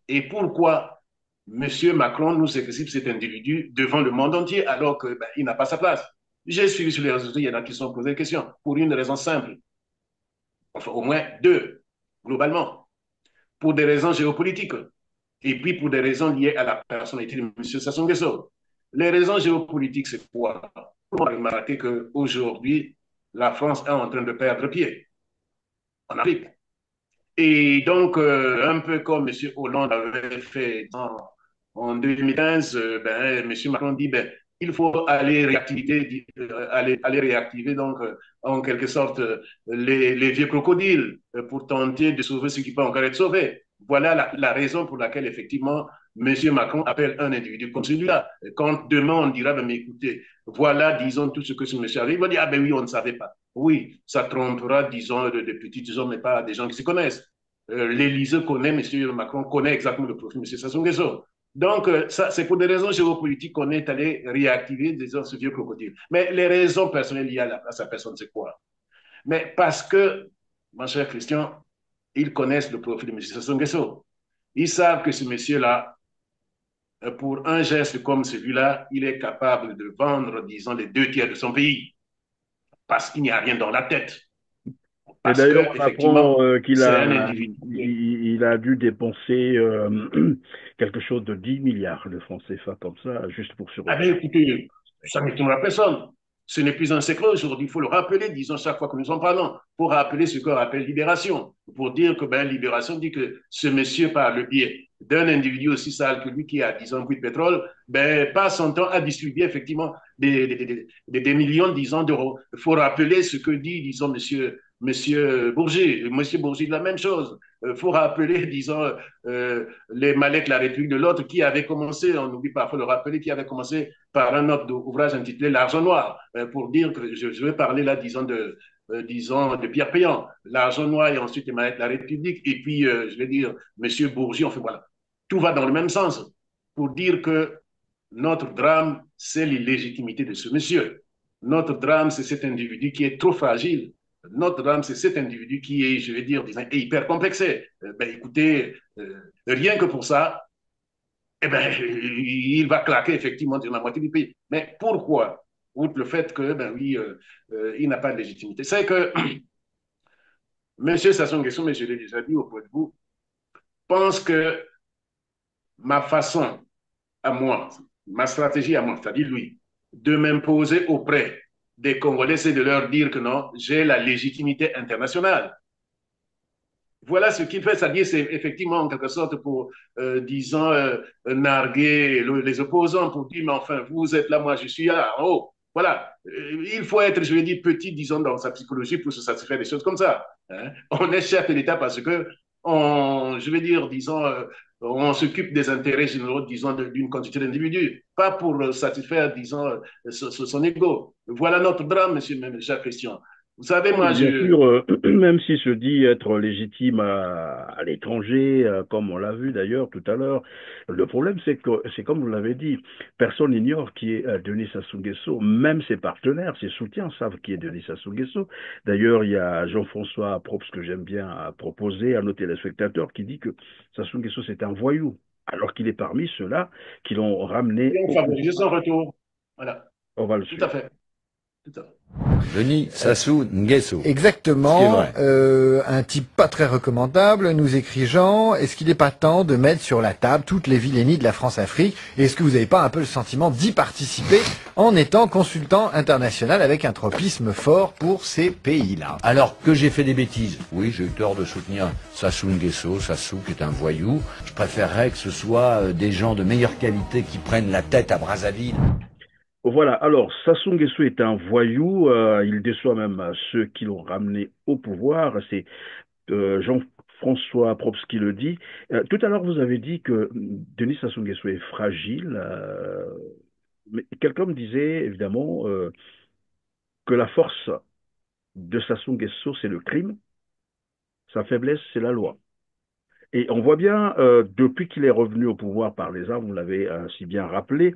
S2: Et pourquoi monsieur Macron nous exhibe cet individu devant le monde entier alors qu'il n'a pas sa place? J'ai suivi sur les réseaux sociaux, il y en a qui se sont posé des questions pour une raison simple. Enfin, au moins deux, globalement. Pour des raisons géopolitiques et puis pour des raisons liées à la personnalité de M. Sassou Nguesso. Les raisons géopolitiques, c'est quoi? On a remarqué qu'aujourd'hui, la France est en train de perdre pied en Afrique. Et donc, un peu comme M. Hollande avait fait en 2015, M. Macron dit, il faut aller réactiver donc, en quelque sorte, les vieux crocodiles pour tenter de sauver ce qui peut encore être sauvé. Voilà la raison pour laquelle, effectivement, M. Macron appelle un individu comme celui-là. Quand demain, on dira, mais écoutez, voilà, disons, tout ce que ce monsieur arrive, il va dire, ah ben oui, on ne savait pas. Oui, ça trompera, disons, de petits hommes, mais pas des gens qui se connaissent. L'Élysée connaît, M. Macron connaît exactement le profil de M. Sassou Nguesso. Donc, ça, c'est pour des raisons géopolitiques qu'on est allé réactiver, disons, ce vieux crocodile. Mais les raisons personnelles liées à sa personne, c'est quoi? Mais parce que, mon cher Christian, ils connaissent le profil de M. Sassou Nguesso. Ils savent que ce monsieur-là, pour un geste comme celui-là, il est capable de vendre, disons, les 2 tiers de son pays. Parce qu'il n'y a rien dans la tête.
S1: Et
S2: Parce
S1: d'ailleurs,
S2: que,
S1: on apprend
S2: effectivement,
S1: qu'il
S2: c'est un
S1: a,
S2: individu.
S1: il a dû dépenser quelque chose de 10 milliards de francs CFA comme ça, juste pour se
S2: Ah
S1: retrouver.
S2: bien, écoutez, ça n'étonnera personne. Ce n'est plus un secret aujourd'hui. Il faut le rappeler, disons, chaque fois que nous en parlons, pour rappeler ce qu'on appelle libération. Pour dire que libération dit que ce monsieur, par le biais d'un individu aussi sale que lui qui a, disons, pris de pétrole, passe son temps à distribuer effectivement des millions, disons, d'euros. Il faut rappeler ce que dit, disons, monsieur Bourgi. Monsieur Bourgi dit la même chose. Il faut rappeler, disons, les mallettes de la République de l'autre qui avait commencé, on oublie parfois de le rappeler, qui avait commencé par un autre ouvrage intitulé L'argent noir, pour dire que je vais parler là, disons, de Pierre Péan, l'argent noir et ensuite les mallettes de la République, et puis, je vais dire, monsieur Bourgi, enfin voilà. Tout va dans le même sens pour dire que notre drame, c'est l'illégitimité de ce monsieur. Notre drame, c'est cet individu qui est trop fragile. Notre drame, c'est cet individu qui est, je vais dire, disons, hyper complexé. Écoutez, rien que pour ça, il va claquer effectivement sur la moitié du pays. Mais pourquoi? Outre le fait que, oui, il n'a pas de légitimité. C'est que M. Sassou Nguesso, mais je l'ai déjà dit auprès de vous, pense que ma façon à moi, ma stratégie à moi, c'est-à-dire lui, de m'imposer auprès des Congolais, c'est de leur dire que non, j'ai la légitimité internationale. Voilà ce qu'il fait, c'est-à-dire c'est effectivement en quelque sorte pour, disons, narguer les opposants, pour dire, mais enfin, vous êtes là, moi je suis là, en haut. Voilà, il faut être, je vais dire, petit, disons, dans sa psychologie pour se satisfaire des choses comme ça. Hein. On est chef de l'État parce que, je vais dire, disons, on s'occupe des intérêts généraux, disons, d'une quantité d'individus, pas pour satisfaire, disons, son ego. Voilà notre drame, monsieur Jacques Christian. Vous savez, moi,
S1: Bien sûr, même s'il se dit être légitime à l'étranger, comme on l'a vu d'ailleurs tout à l'heure, le problème c'est que, c'est comme vous l'avez dit, personne n'ignore qui est Denis Sassou Nguesso, même ses partenaires, ses soutiens savent qui est Denis Sassou Nguesso. D'ailleurs, il y a Jean-François Probst que j'aime bien proposer à nos téléspectateurs qui dit que Sassou Nguesso c'est un voyou. alors qu'il est parmi ceux-là qui l'ont ramené
S2: Et on
S1: au
S2: favorise son
S1: pouvoir.
S2: retour. Voilà,
S1: On va le
S2: tout à
S1: suivre.
S2: fait. Tout à fait.
S6: Denis Sassou Nguesso.
S7: Exactement.
S6: Ce qui est vrai.
S7: Un type pas très recommandable, nous écrit Jean. Est-ce qu'il n'est pas temps de mettre sur la table toutes les vilaies de la France-Afrique? Est-ce que vous n'avez pas un peu le sentiment d'y participer en étant consultant international avec un tropisme fort pour ces pays-là?
S6: Alors que j'ai fait des bêtises, oui, j'ai eu tort de soutenir Sassou Nguesso, Sassou qui est un voyou. Je préférerais que ce soit des gens de meilleure qualité qui prennent la tête à Brazzaville.
S1: Voilà, alors Sassou Nguesso est un voyou, il déçoit même ceux qui l'ont ramené au pouvoir, c'est Jean-François Probst qui le dit. Tout à l'heure, vous avez dit que Denis Sassou Nguesso est fragile, mais quelqu'un me disait évidemment que la force de Sassou Nguesso, c'est le crime, sa faiblesse, c'est la loi. Et on voit bien, depuis qu'il est revenu au pouvoir par les armes, vous l'avez si bien rappelé,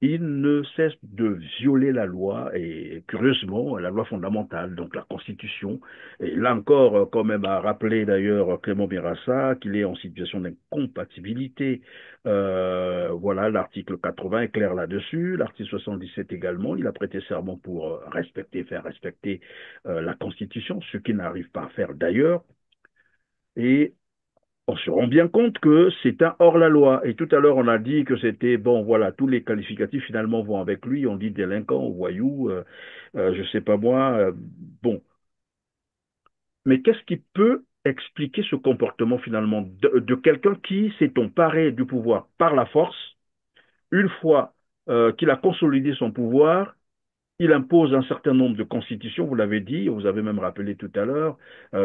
S1: il ne cesse de violer la loi et curieusement la loi fondamentale, donc la Constitution. Et là encore, quand même a rappelé d'ailleurs Clément Birassa qu'il est en situation d'incompatibilité. Voilà, l'article 80 est clair là-dessus, l'article 77 également. Il a prêté serment pour faire respecter la Constitution, ce qu'il n'arrive pas à faire d'ailleurs. Et on se rend bien compte que c'est un hors-la-loi. Et tout à l'heure, on a dit que c'était, bon, voilà, tous les qualificatifs finalement vont avec lui. On dit délinquant, voyou, je sais pas moi. Bon. Mais qu'est-ce qui peut expliquer ce comportement finalement de quelqu'un qui s'est emparé du pouvoir par la force, une fois qu'il a consolidé son pouvoir, il impose un certain nombre de constitutions, vous l'avez dit, vous avez même rappelé tout à l'heure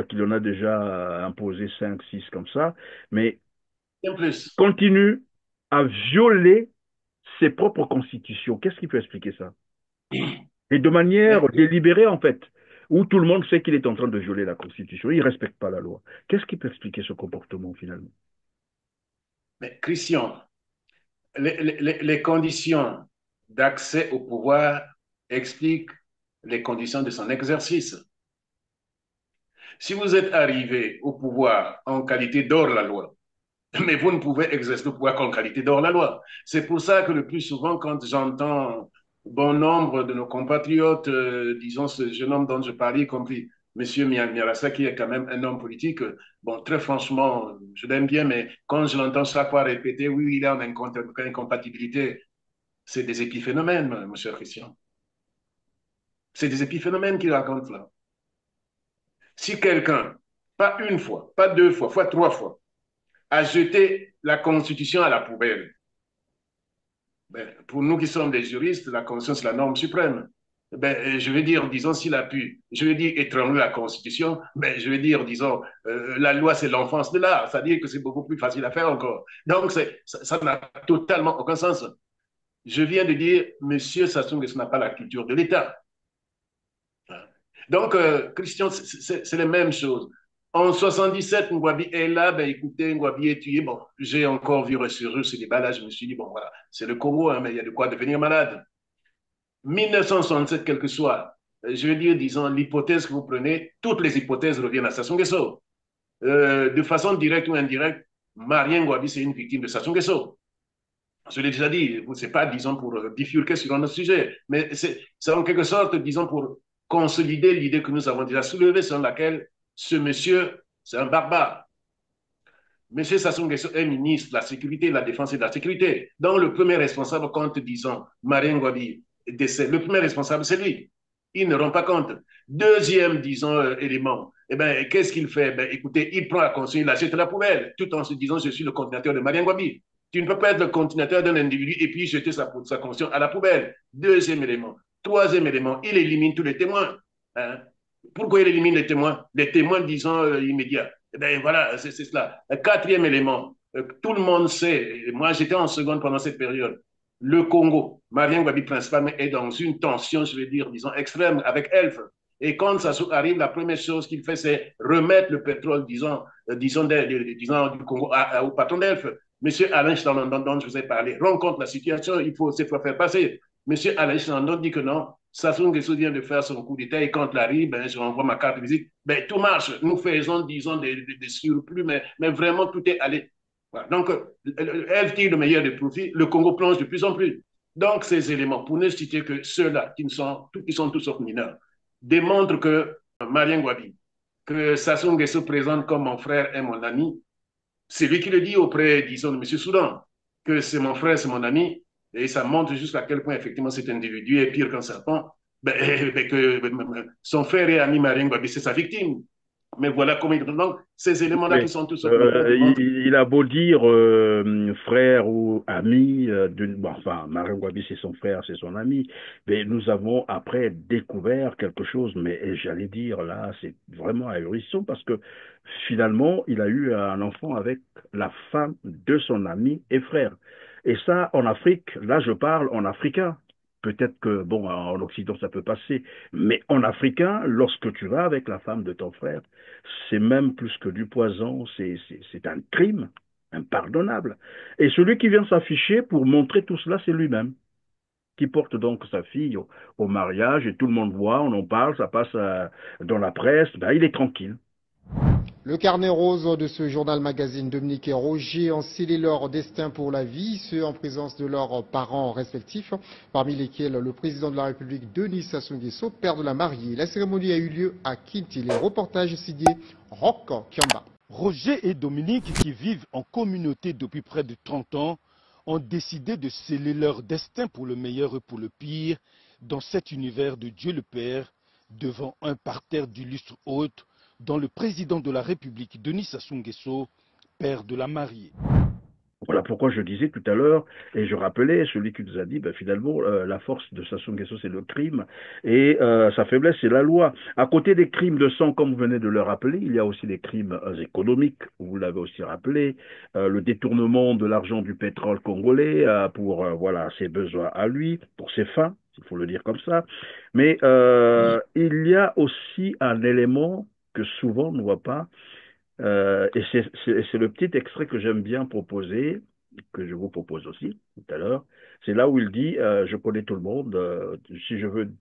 S1: qu'il en a déjà imposé 5, 6 comme ça, mais
S2: Bien plus.
S1: continue à violer ses propres constitutions. Qu'est-ce qui peut expliquer ça? Et de manière
S2: Mais,
S1: délibérée, en fait, où tout le monde sait qu'il est en train de violer la constitution. Il ne respecte pas la loi. Qu'est-ce qui peut expliquer ce comportement, finalement?
S2: mais Christian, les conditions d'accès au pouvoir expliquent les conditions de son exercice. Si vous êtes arrivé au pouvoir en qualité d'hors-la-loi, mais vous ne pouvez exercer le pouvoir qu'en qualité d'hors-la-loi. C'est pour ça que le plus souvent, quand j'entends bon nombre de nos compatriotes, disons ce jeune homme dont je parlais, y compris M. Mirassa, qui est quand même un homme politique, bon, très franchement, je l'aime bien, mais quand je l'entends chaque fois répéter, oui, il est en incompatibilité, c'est des épiphénomènes, mon cher Christian. C'est des épiphénomènes qu'il raconte là. Si quelqu'un, pas une fois, pas deux fois, fois trois fois, a jeté la Constitution à la poubelle, ben, pour nous qui sommes des juristes, la Constitution, c'est la norme suprême. Ben, je vais dire, disons, s'il a pu, je vais dire étrangler la Constitution, ben, je vais dire, disons, la loi, c'est l'enfance de l'art, c'est-à-dire que c'est beaucoup plus facile à faire encore. Donc, ça n'a totalement aucun sens. Je viens de dire, monsieur Sassou Nguesso n'a pas la culture de l'État. Donc, Christian, c'est les mêmes choses. En 77, Ngwabi est là, ben écoutez, Ngwabi est tué. Bon, j'ai encore vu ressurgir ce débat-là, je me suis dit, bon voilà, c'est le Congo, hein, mais il y a de quoi devenir malade. 1967, quel que soit, je veux dire, disons, l'hypothèse que vous prenez, toutes les hypothèses reviennent à Sassou Nguesso. De façon directe ou indirecte, Marien Ngwabi, c'est une victime de Sassou Nguesso. Je l'ai déjà dit, ce n'est pas, disons, pour bifurquer sur un autre sujet, mais c'est en quelque sorte, disons, pour consolider l'idée que nous avons déjà soulevée, selon laquelle ce monsieur, c'est un barbare. Monsieur Sassou Nguesso est ministre de la Sécurité, de la Défense et de la Sécurité. Donc, le premier responsable, quand, disons, Marien Ngwabi décède, le premier responsable, c'est lui. Il ne rend pas compte. Deuxième, disons, élément, eh ben, qu'est-ce qu'il fait? Ben, écoutez, il prend la conscience, il la jette à la poubelle, tout en se disant, je suis le continuateur de Marien Ngwabi. Tu ne peux pas être le continuateur d'un individu et puis jeter sa conscience à la poubelle. Deuxième élément. Troisième élément, il élimine tous les témoins. Hein? Pourquoi il élimine les témoins? Les témoins, disons, immédiats. Eh bien, voilà, c'est cela. Quatrième élément, tout le monde sait, moi j'étais en seconde pendant cette période, le Congo, Marien Ngwabi principalement, est dans une tension, je vais dire, disons, extrême avec Elf. Et quand ça arrive, la première chose qu'il fait, c'est remettre le pétrole, disons, du Congo au patron d'Elf. Monsieur Alain Chalandon, dont je vous ai parlé, rencontre la situation, il faut cette fois faire passer. Monsieur Alain Chalandon dit que non, Sassou Nguesso vient de faire son coup d'État et quand il arrive, ben, je renvoie ma carte de visite, ben, tout marche. Nous faisons, disons, des surplus, mais vraiment tout est allé. Voilà. Donc, elle tire le meilleur des profits, le Congo plonge de plus en plus. Donc, ces éléments, pour ne citer que ceux-là, qui sont tous sauf mineurs, démontrent que Marien Gwabi, que Sassou Nguesso se présente comme mon frère et mon ami, c'est lui qui le dit auprès, disons, de M. Soudan, que c'est mon frère, c'est mon ami, et ça montre jusqu'à quel point, effectivement, cet individu est pire qu'un serpent, que son frère et ami Marien Gwabi, c'est sa victime. Mais voilà comment il... Donc, ces éléments-là
S1: Oui.
S2: qui sont tous...
S1: Il a beau dire frère ou ami, bon, enfin, Mario Gwabi c'est son frère, c'est son ami, mais nous avons après découvert quelque chose, mais j'allais dire là, c'est vraiment ahurissant parce que finalement, il a eu un enfant avec la femme de son ami et frère. Et ça, en Afrique, là je parle en africain. Peut-être que, bon, en Occident, ça peut passer. Mais en africain, lorsque tu vas avec la femme de ton frère, c'est même plus que du poison, c'est un crime impardonnable. Et celui qui vient s'afficher pour montrer tout cela, c'est lui-même, qui porte donc sa fille au mariage, et tout le monde voit, on en parle, ça passe dans la presse, ben, il est tranquille.
S8: Le carnet rose de ce journal magazine, Dominique et Roger ont scellé leur destin pour la vie, ceux en présence de leurs parents respectifs, parmi lesquels le président de la République, Denis Sassou Nguesso, père de la mariée. La cérémonie a eu lieu à Kintilé. Reportage signé Roch Kiamba.
S9: Roger et Dominique, qui vivent en communauté depuis près de 30 ans, ont décidé de sceller leur destin pour le meilleur et pour le pire dans cet univers de Dieu le Père, devant un parterre d'illustres hôtes, dont le président de la République, Denis Sassou Nguesso, père de la mariée.
S1: Voilà pourquoi je disais tout à l'heure, et je rappelais, celui qui nous a dit, ben, finalement, la force de Sassou Nguesso, c'est le crime, et sa faiblesse, c'est la loi. À côté des crimes de sang, comme vous venez de le rappeler, il y a aussi des crimes économiques, vous l'avez aussi rappelé, le détournement de l'argent du pétrole congolais pour voilà, ses besoins à lui, pour ses fins, il faut le dire comme ça. Mais il y a aussi un élément que souvent on ne voit pas, et c'est le petit extrait que j'aime bien proposer, que je vous propose aussi tout à l'heure. C'est là où il dit je connais tout le monde, si je veux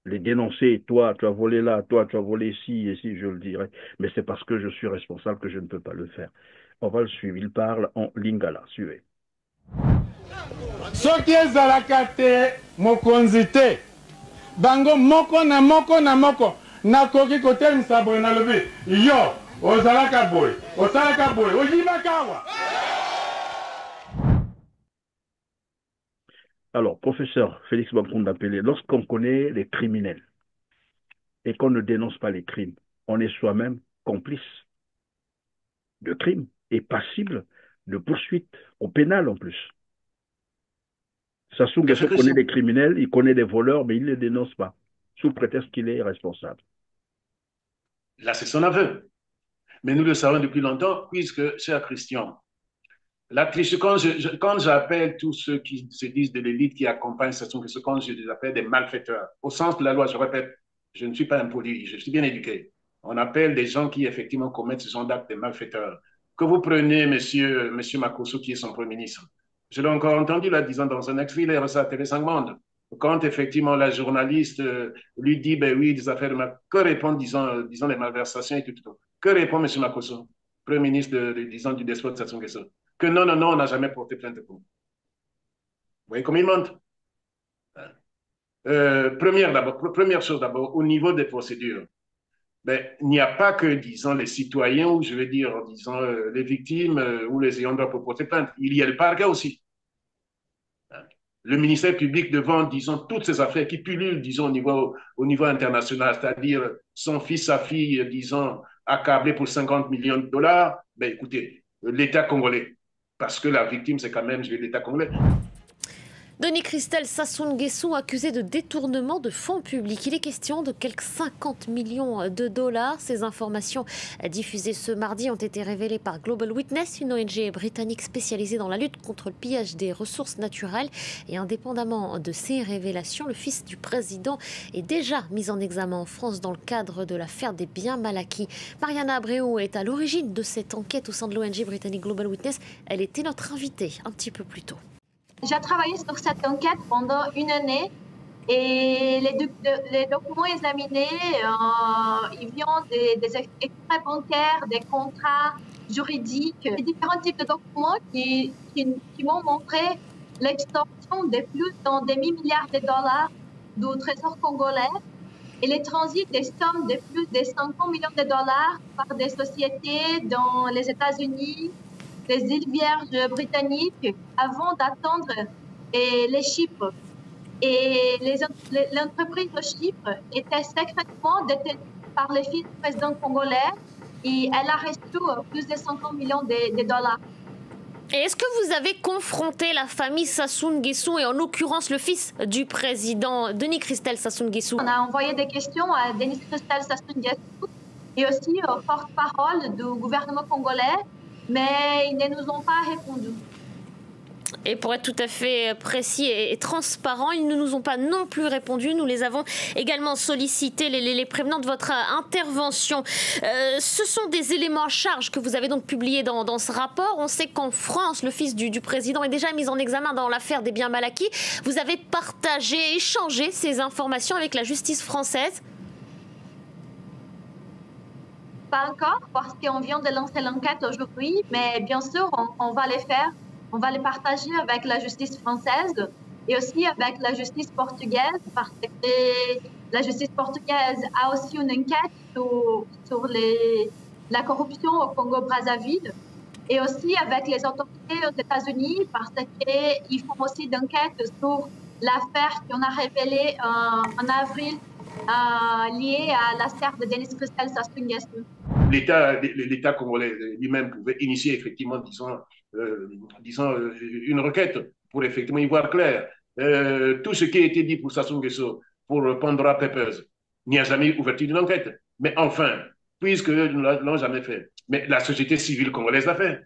S1: les dénoncer, toi tu as volé là, toi tu as volé ici, et si je le dirai, mais c'est parce que je suis responsable que je ne peux pas le faire. On va le suivre, il parle en lingala, suivez.
S10: Soki ezalaka te mokonzi te bango moko na moko na moko nakoki kotelemisa boye nalobi yo ozalaka boye osalaka boye oyibaka awa.
S1: Alors, professeur Félix Bankunda Pelé, lorsqu'on connaît les criminels et qu'on ne dénonce pas les crimes, on est soi-même complice de crimes et passible de poursuites au pénal en plus. Sassou Nguesso connaît les criminels, il connaît les voleurs, mais il ne les dénonce pas, sous prétexte qu'il est responsable.
S2: Là, c'est son aveu. Mais nous le savons depuis longtemps, puisque, cher Christian, quand j'appelle tous ceux qui se disent de l'élite qui accompagnent Sassou Nguesso, quand je les appelle des malfaiteurs, au sens de la loi, je répète, je ne suis pas impoli, je suis bien éduqué. On appelle des gens qui effectivement commettent ce genre d'actes des malfaiteurs. Que vous prenez monsieur Makosso, qui est son premier ministre. Je l'ai encore entendu là, disant dans un extrait, il est reçu à Télé 5 Monde. Quand effectivement la journaliste lui dit, ben oui, des affaires de que répond, disons les malversations et tout. Que répond M. Makosso, Premier ministre disons, du despote Sassou Nguesso? Que non, on n'a jamais porté plainte pour. Vous voyez comment il monte? Première chose d'abord, au niveau des procédures. Ben, il n'y a pas que, disons, les citoyens ou, je veux dire, disons, les victimes ou les ayants droit pour porter plainte. Il y a le parquet aussi. Le ministère public devant, disons, toutes ces affaires qui pullulent, disons, au niveau international, c'est-à-dire son fils, sa fille, disons, accablés pour 50 millions de dollars, ben écoutez, l'État congolais, parce que la victime, c'est quand même l'État congolais.
S11: Denis Christel, Sassou Nguesso accusé de détournement de fonds publics. Il est question de quelques 50 millions de dollars. Ces informations diffusées ce mardi ont été révélées par Global Witness, une ONG britannique spécialisée dans la lutte contre le pillage des ressources naturelles. Et indépendamment de ces révélations, le fils du président est déjà mis en examen en France dans le cadre de l'affaire des biens mal acquis. Mariana Abreu est à l'origine de cette enquête au sein de l'ONG britannique Global Witness. Elle était notre invitée un petit peu plus tôt.
S12: J'ai travaillé sur cette enquête pendant une année et les documents examinés, ils viennent des extraits bancaires, des contrats, juridiques, et différents types de documents qui m'ont montré l'extorsion de plus d'un demi-milliard de dollars du trésor congolais et le transit des sommes de plus de 500 millions de dollars par des sociétés dans les États-Unis, les îles Vierges britanniques, avant d'atteindre les Chypres. Et l'entreprise de Chypre était secrètement détenue par le fils du président congolais et elle a reçu plus de 500 millions de dollars.
S11: Et est-ce que vous avez confronté la famille Sassou Nguesso et en l'occurrence le fils du président Denis Christelle Sassou Nguesso?
S12: On a envoyé des questions à Denis Christelle Sassou Nguesso et aussi au porte-parole du gouvernement congolais, mais ils ne nous ont pas répondu.
S11: Et pour être tout à fait précis et transparent, ils ne nous ont pas non plus répondu. Nous les avons également sollicités, les prévenants de votre intervention. Ce sont des éléments à charge que vous avez donc publiés dans ce rapport. On sait qu'en France, le fils du président est déjà mis en examen dans l'affaire des biens mal acquis. Vous avez partagé, échangé ces informations avec la justice française?
S12: Pas encore, parce qu'on vient de lancer l'enquête aujourd'hui, mais bien sûr, on va les faire. On va les partager avec la justice française et aussi avec la justice portugaise, parce que la justice portugaise a aussi une enquête sur la corruption au Congo-Brazzaville, et aussi avec les autorités aux États-Unis, parce qu'ils font aussi d'enquête sur l'affaire qu'on a révélée en avril liée à l'affaire de Denis Christelle Sassou Nguesso.
S2: L'État congolais lui-même pouvait initier effectivement, disons, une requête pour effectivement y voir clair. Tout ce qui a été dit pour Sassou Nguesso, pour Pandora Papers, il n'y a jamais eu ouverture d'une enquête. Mais enfin, puisque nous ne l'avons jamais fait, mais la société civile congolaise l'a fait.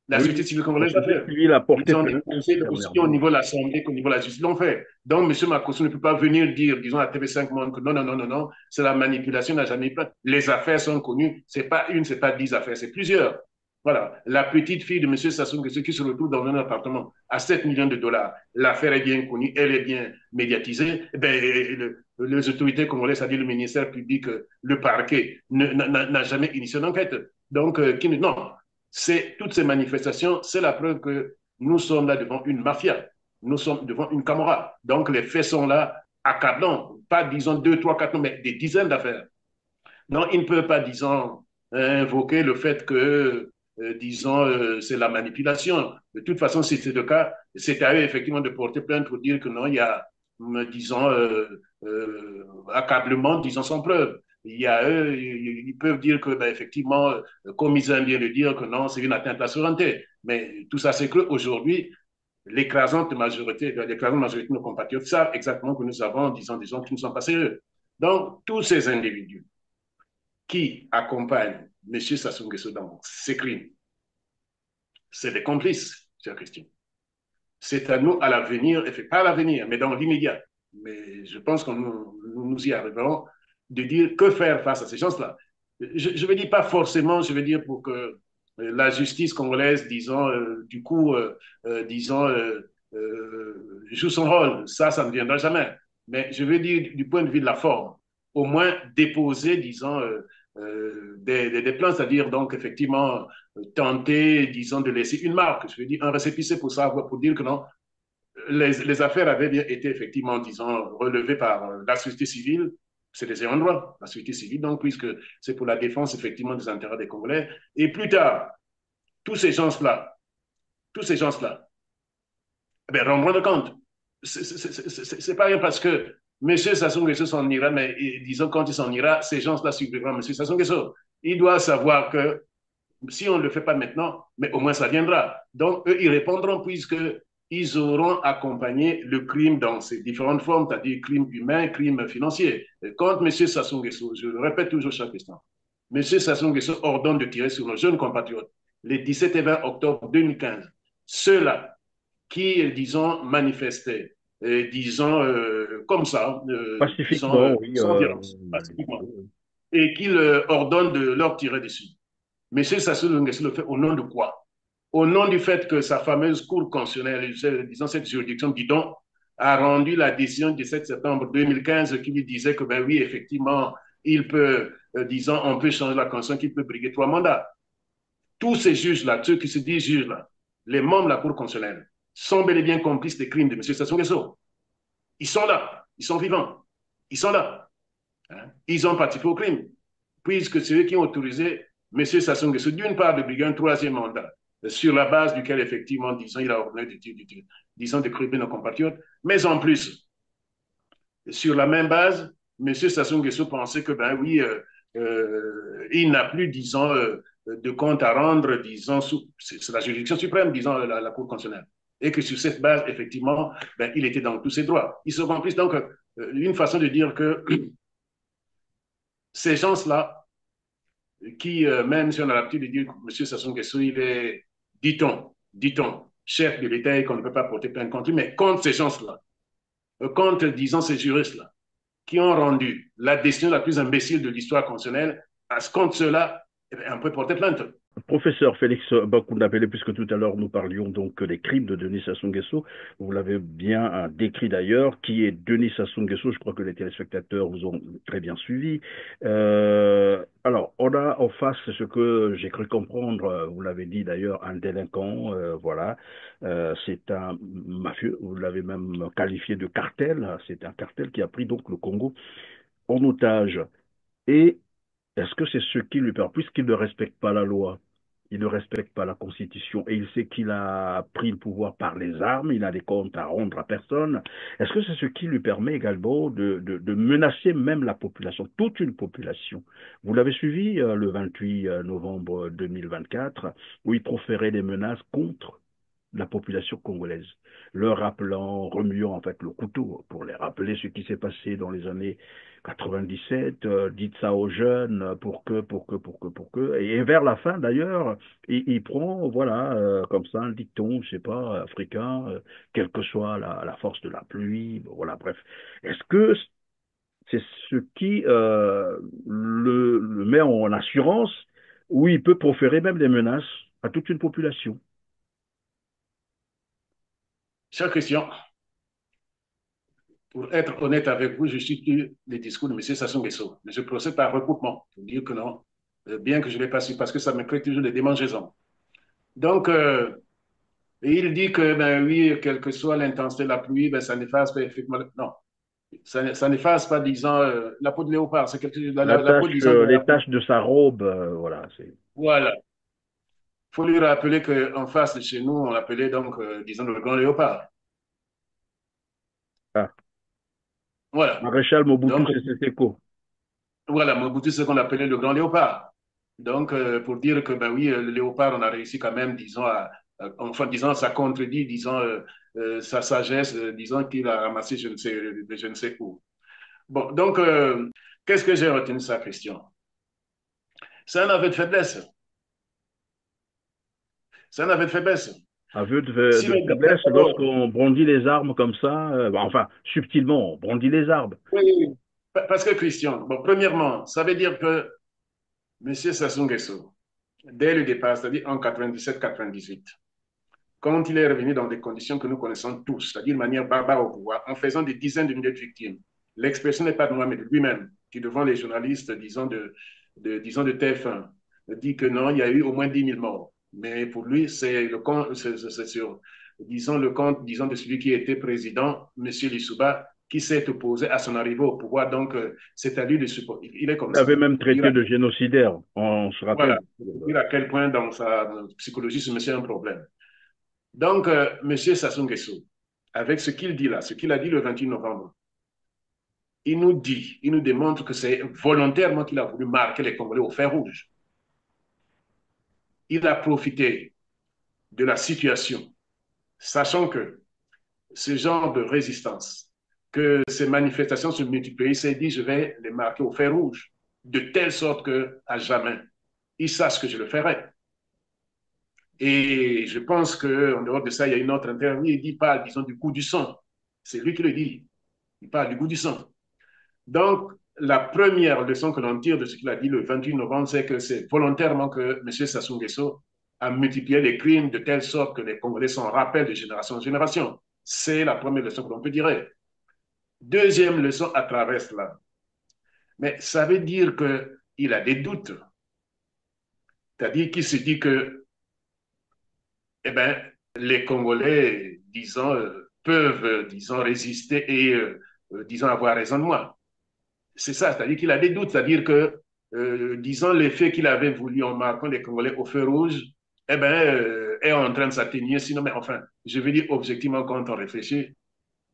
S2: La société civile congolaise l'a fait.
S1: Ils ont
S2: déposé aussi au niveau de l'Assemblée qu'au niveau de la justice l'ont fait. Donc, M. Makosso ne peut pas venir dire, disons, à TV5 Monde que non, c'est la manipulation, n'a jamais eu place. Les affaires sont connues. C'est pas une, c'est pas 10 affaires, c'est plusieurs. Voilà. La petite fille de M. Sassou Nguesso qui se retrouve dans un appartement à 7 millions de dollars. L'affaire est bien connue, elle est bien médiatisée. Les autorités congolaises, c'est-à-dire le ministère public, le parquet, n'a jamais initié une enquête. Donc, non. Toutes ces manifestations, c'est la preuve que nous sommes là devant une mafia. Nous sommes devant une camorra. Donc, les faits sont là, accablants. Pas, disons, 2, 3, 4, mais des dizaines d'affaires. Donc, ils ne peuvent pas, disons, invoquer le fait que, disons, c'est la manipulation. De toute façon, si c'est le cas, c'est à eux, effectivement, de porter plainte pour dire que non, il y a, disons, accablement, disons, sans preuve. Il y a eux, ils peuvent dire que, effectivement, comme ils aiment bien le dire, que non, c'est une atteinte à la souveraineté. Mais tout ça, c'est qu'aujourd'hui, l'écrasante majorité de nos compatriotes savent exactement que nous avons, disons, des gens qui ne sont pas sérieux. Donc, tous ces individus qui accompagnent M. Sassou Nguesso dans ces crimes, c'est des complices, chère Christine. C'est à nous, à l'avenir, pas à l'avenir, mais dans l'immédiat. Mais je pense que nous y arriverons, de dire que faire face à ces gens-là. Je veux dire pas forcément, je veux dire pour que la justice congolaise, disons, du coup, disons, joue son rôle. Ça ne viendra jamais. Mais je veux dire, du point de vue de la forme, au moins déposer, disons, des plans, c'est-à-dire donc effectivement tenter, disons, de laisser une marque, je veux dire un récépissé pour savoir, pour dire que non, les affaires avaient bien été effectivement, disons, relevées par la société civile. C'est des ayants droit, la société civile, donc, puisque c'est pour la défense, effectivement, des intérêts des Congolais. Et plus tard, tous ces gens-là, rendront de compte. C'est pas rien parce que M. Sassou Nguesso s'en ira, mais disons, quand il s'en ira, ces gens-là suivront M. Sassou Nguesso. Il doit savoir que si on ne le fait pas maintenant, mais au moins ça viendra. Donc, eux, ils répondront puisque ils auront accompagné le crime dans ses différentes formes, c'est-à-dire crime humain, crime financier. Quand M. Sassou Nguesso, je le répète toujours chaque instant, M. Sassou Nguesso ordonne de tirer sur nos jeunes compatriotes les 17 et 20 octobre 2015. Ceux-là qui, disons, manifestaient, disons, comme ça,
S1: pacifiquement,
S2: sans violence, pacifiquement, et qu'il ordonne de leur tirer dessus. M. Sassou Nguesso le fait au nom de quoi? Au nom du fait que sa fameuse cour constitutionnelle, disons cette juridiction bidon, a rendu la décision du 7 septembre 2015 qui lui disait que, oui, effectivement, il peut, disons, on peut changer la constitution, qu'il peut briguer 3 mandats. tous ces juges-là, ceux qui se disent juges-là, les membres de la Cour constitutionnelle, sont bel et bien complices des crimes de M. Sassou Nguesso. Ils sont là, ils sont vivants, ils sont là. Hein? Ils ont participé au crime, puisque c'est eux qui ont autorisé M. Sassou Nguesso, d'une part, de briguer un troisième mandat, sur la base duquel, effectivement, disons, il a ordonné de crimer nos compatriotes, mais en plus, sur la même base, M. Sassou Nguesso pensait que, ben oui, il n'a plus, disons, de compte à rendre, disons, c'est la juridiction suprême, disons, la Cour constitutionnelle. Et que sur cette base, effectivement, ben, il était dans tous ses droits. Ils se remplissent donc une façon de dire que ces gens-là, qui, même si on a l'habitude de dire que M. Sassou Nguesso, il est, dit-on, chef de l'État et qu'on ne peut pas porter plainte contre lui, mais contre ces gens-là, contre, disons, ces juristes-là, qui ont rendu la décision la plus imbécile de l'histoire constitutionnelle, contre ceux-là, eh bien, on peut porter plainte.
S1: Professeur Félix Bakoundapele, puisque tout à l'heure nous parlions donc des crimes de Denis Sassou Nguesso, vous l'avez bien décrit d'ailleurs, qui est Denis Sassou Nguesso, je crois que les téléspectateurs vous ont très bien suivi. Alors, on a en face ce que j'ai cru comprendre, vous l'avez dit d'ailleurs, un délinquant, voilà, c'est un mafieux, vous l'avez même qualifié de cartel, c'est un cartel qui a pris donc le Congo en otage. Et est-ce que c'est ce qui lui permet, puisqu'il ne respecte pas la loi, il ne respecte pas la Constitution et il sait qu'il a pris le pouvoir par les armes, il a des comptes à rendre à personne, est-ce que c'est ce qui lui permet également de menacer même la population, toute une population? Vous l'avez suivi le 28 novembre 2024, où il proférait des menaces contre la population congolaise, leur rappelant, remuant en fait le couteau pour les rappeler ce qui s'est passé dans les années 97, dites ça aux jeunes pour que, et vers la fin d'ailleurs, il prend, voilà, comme ça un dicton, je sais pas, africain, quelle que soit la force de la pluie, voilà, bref. Est-ce que c'est ce qui le met en assurance, où il peut proférer même des menaces à toute une population?
S2: Cher Christian, pour être honnête avec vous, je suis les discours de M. Sassou Nguesso. Mais je procède par recoupement, pour dire que non, bien que je ne l'ai pas su, parce que ça me crée toujours des démangeaisons. Donc, il dit que, ben oui, quelle que soit l'intensité de la pluie, ben, ça n'efface pas effectivement. Non, ça n'efface pas, disons, la peau de léopard. C'est quelque chose. La peau, disons,
S1: les taches de sa robe, voilà.
S2: Voilà. Il faut lui rappeler qu'en face de chez nous, on l'appelait donc, disons, le grand léopard.
S1: Ah.
S2: Voilà.
S1: Maréchal Mobutu Sese Seko.
S2: Voilà, Mobutu, c'est ce qu'on appelait le grand léopard. Donc, pour dire que, ben oui, le léopard, on a réussi quand même, disons, enfin, disons, ça contredit, disons, sa sagesse, disons qu'il a ramassé je ne sais où. Bon, donc, qu'est-ce que j'ai retenu de sa question? C'est un aveu de faiblesse. C'est un aveu de faiblesse.
S1: Aveu de faiblesse lorsqu'on brandit les armes comme ça, enfin, subtilement, on brandit les armes.
S2: Oui, parce que Christian, bon, premièrement, ça veut dire que M. Sassou Nguesso, dès le départ, c'est-à-dire en 97-98, quand il est revenu dans des conditions que nous connaissons tous, c'est-à-dire de manière barbare au pouvoir, en faisant des dizaines de milliers de victimes, l'expression n'est pas de moi, mais de lui-même, qui devant les journalistes, disons de TF1, dit que non, il y a eu au moins 10 000 morts. Mais pour lui, c'est le compte, c'est sur, disons, le compte, disons, de celui qui était président, M. Lissouba, qui s'est opposé à son arrivée au pouvoir. Donc, c'est à lui de supporter. Il est comme ça.
S1: Il avait même traité de génocidaire, on se rappelle.
S2: Voilà, dire à quel point dans sa psychologie, ce monsieur a un problème. Donc, M. Sassou Nguesso, avec ce qu'il dit là, ce qu'il a dit le 28 novembre, il nous démontre que c'est volontairement qu'il a voulu marquer les Congolais au fer rouge. Il a profité de la situation, sachant que ce genre de résistance, que ces manifestations se multiplient, il s'est dit, je vais les marquer au fer rouge, de telle sorte qu'à jamais, ils sachent que je le ferai. Et je pense qu'en dehors de ça, il y a une autre interview, il parle, disons, du goût du sang. C'est lui qui le dit. Il parle du goût du sang. Donc, la première leçon que l'on tire de ce qu'il a dit le 28 novembre, c'est que c'est volontairement que M. Sassou Nguesso a multiplié les crimes de telle sorte que les Congolais s'en rappellent de génération en génération. C'est la première leçon que l'on peut dire. Deuxième leçon à travers cela. Mais ça veut dire qu'il a des doutes. C'est-à-dire qu'il se dit que, eh ben, les Congolais, disons, peuvent, disons, résister et, disons, avoir raison de moi. C'est ça, c'est-à-dire qu'il a des doutes, c'est-à-dire que, disons, l'effet qu'il avait voulu en marquant les Congolais au feu rouge, eh ben, est en train de s'atténuer. Sinon, mais enfin, je veux dire, objectivement, quand on réfléchit,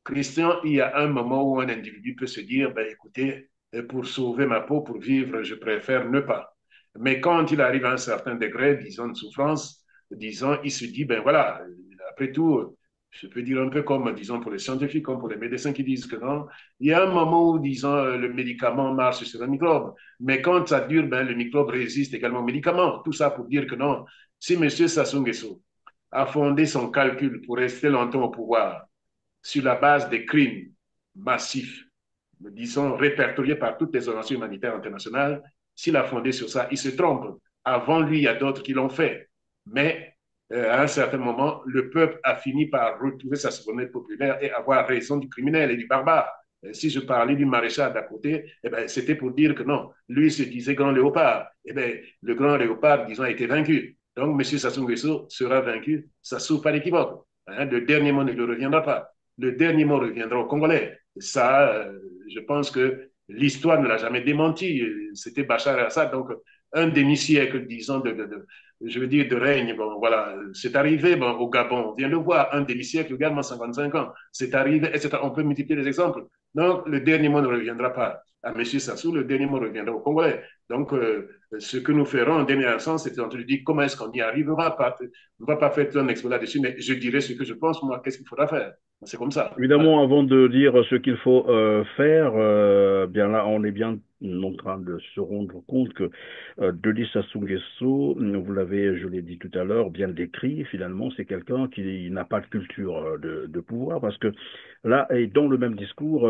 S2: Christian, il y a un moment où un individu peut se dire, ben, écoutez, pour sauver ma peau, pour vivre, je préfère ne pas. Mais quand il arrive à un certain degré, disons, de souffrance, disons, il se dit, ben voilà, après tout, je peux dire un peu comme, disons, pour les scientifiques, comme pour les médecins qui disent que non, il y a un moment où, disons, le médicament marche sur un microbe. Mais quand ça dure, ben, le microbe résiste également au médicament. Tout ça pour dire que non, si M. Sassou Nguesso a fondé son calcul pour rester longtemps au pouvoir, sur la base des crimes massifs, disons, répertoriés par toutes les organisations humanitaires internationales, s'il a fondé sur ça, il se trompe. Avant lui, il y a d'autres qui l'ont fait. Mais à un certain moment, le peuple a fini par retrouver sa souveraineté populaire et avoir raison du criminel et du barbare. Si je parlais du maréchal d'à côté, eh ben, c'était pour dire que non, lui se disait grand léopard. Eh ben, le grand léopard, disons, a été vaincu. Donc, M. Sassou Nguesso sera vaincu, ça souffre pas d'équivoque. Hein, le dernier mot ne le reviendra pas. Le dernier mot reviendra aux Congolais. Ça, je pense que l'histoire ne l'a jamais démenti. C'était Bachar el-Assad, donc un demi-siècle, disons, je veux dire, de règne. Bon, voilà, c'est arrivé bon, au Gabon, on vient de voir, un demi-siècle, également 55 ans. C'est arrivé, etc. On peut multiplier les exemples. Donc, le dernier mot ne reviendra pas à M. Sassou, le dernier mot reviendra aux Congolais. Donc, ce que nous ferons en dernier instance, c'est de dire comment est-ce qu'on y arrivera. On ne va pas faire un exploit là-dessus, mais je dirai ce que je pense, moi, qu'est-ce qu'il faudra faire. C'est comme ça.
S1: Évidemment, avant de dire ce qu'il faut faire, bien là, on est bien en train de se rendre compte que Denis Sassou Nguesso, vous l'avez, je l'ai dit tout à l'heure, bien décrit, finalement, c'est quelqu'un qui n'a pas de culture de pouvoir, parce que là, et dans le même discours,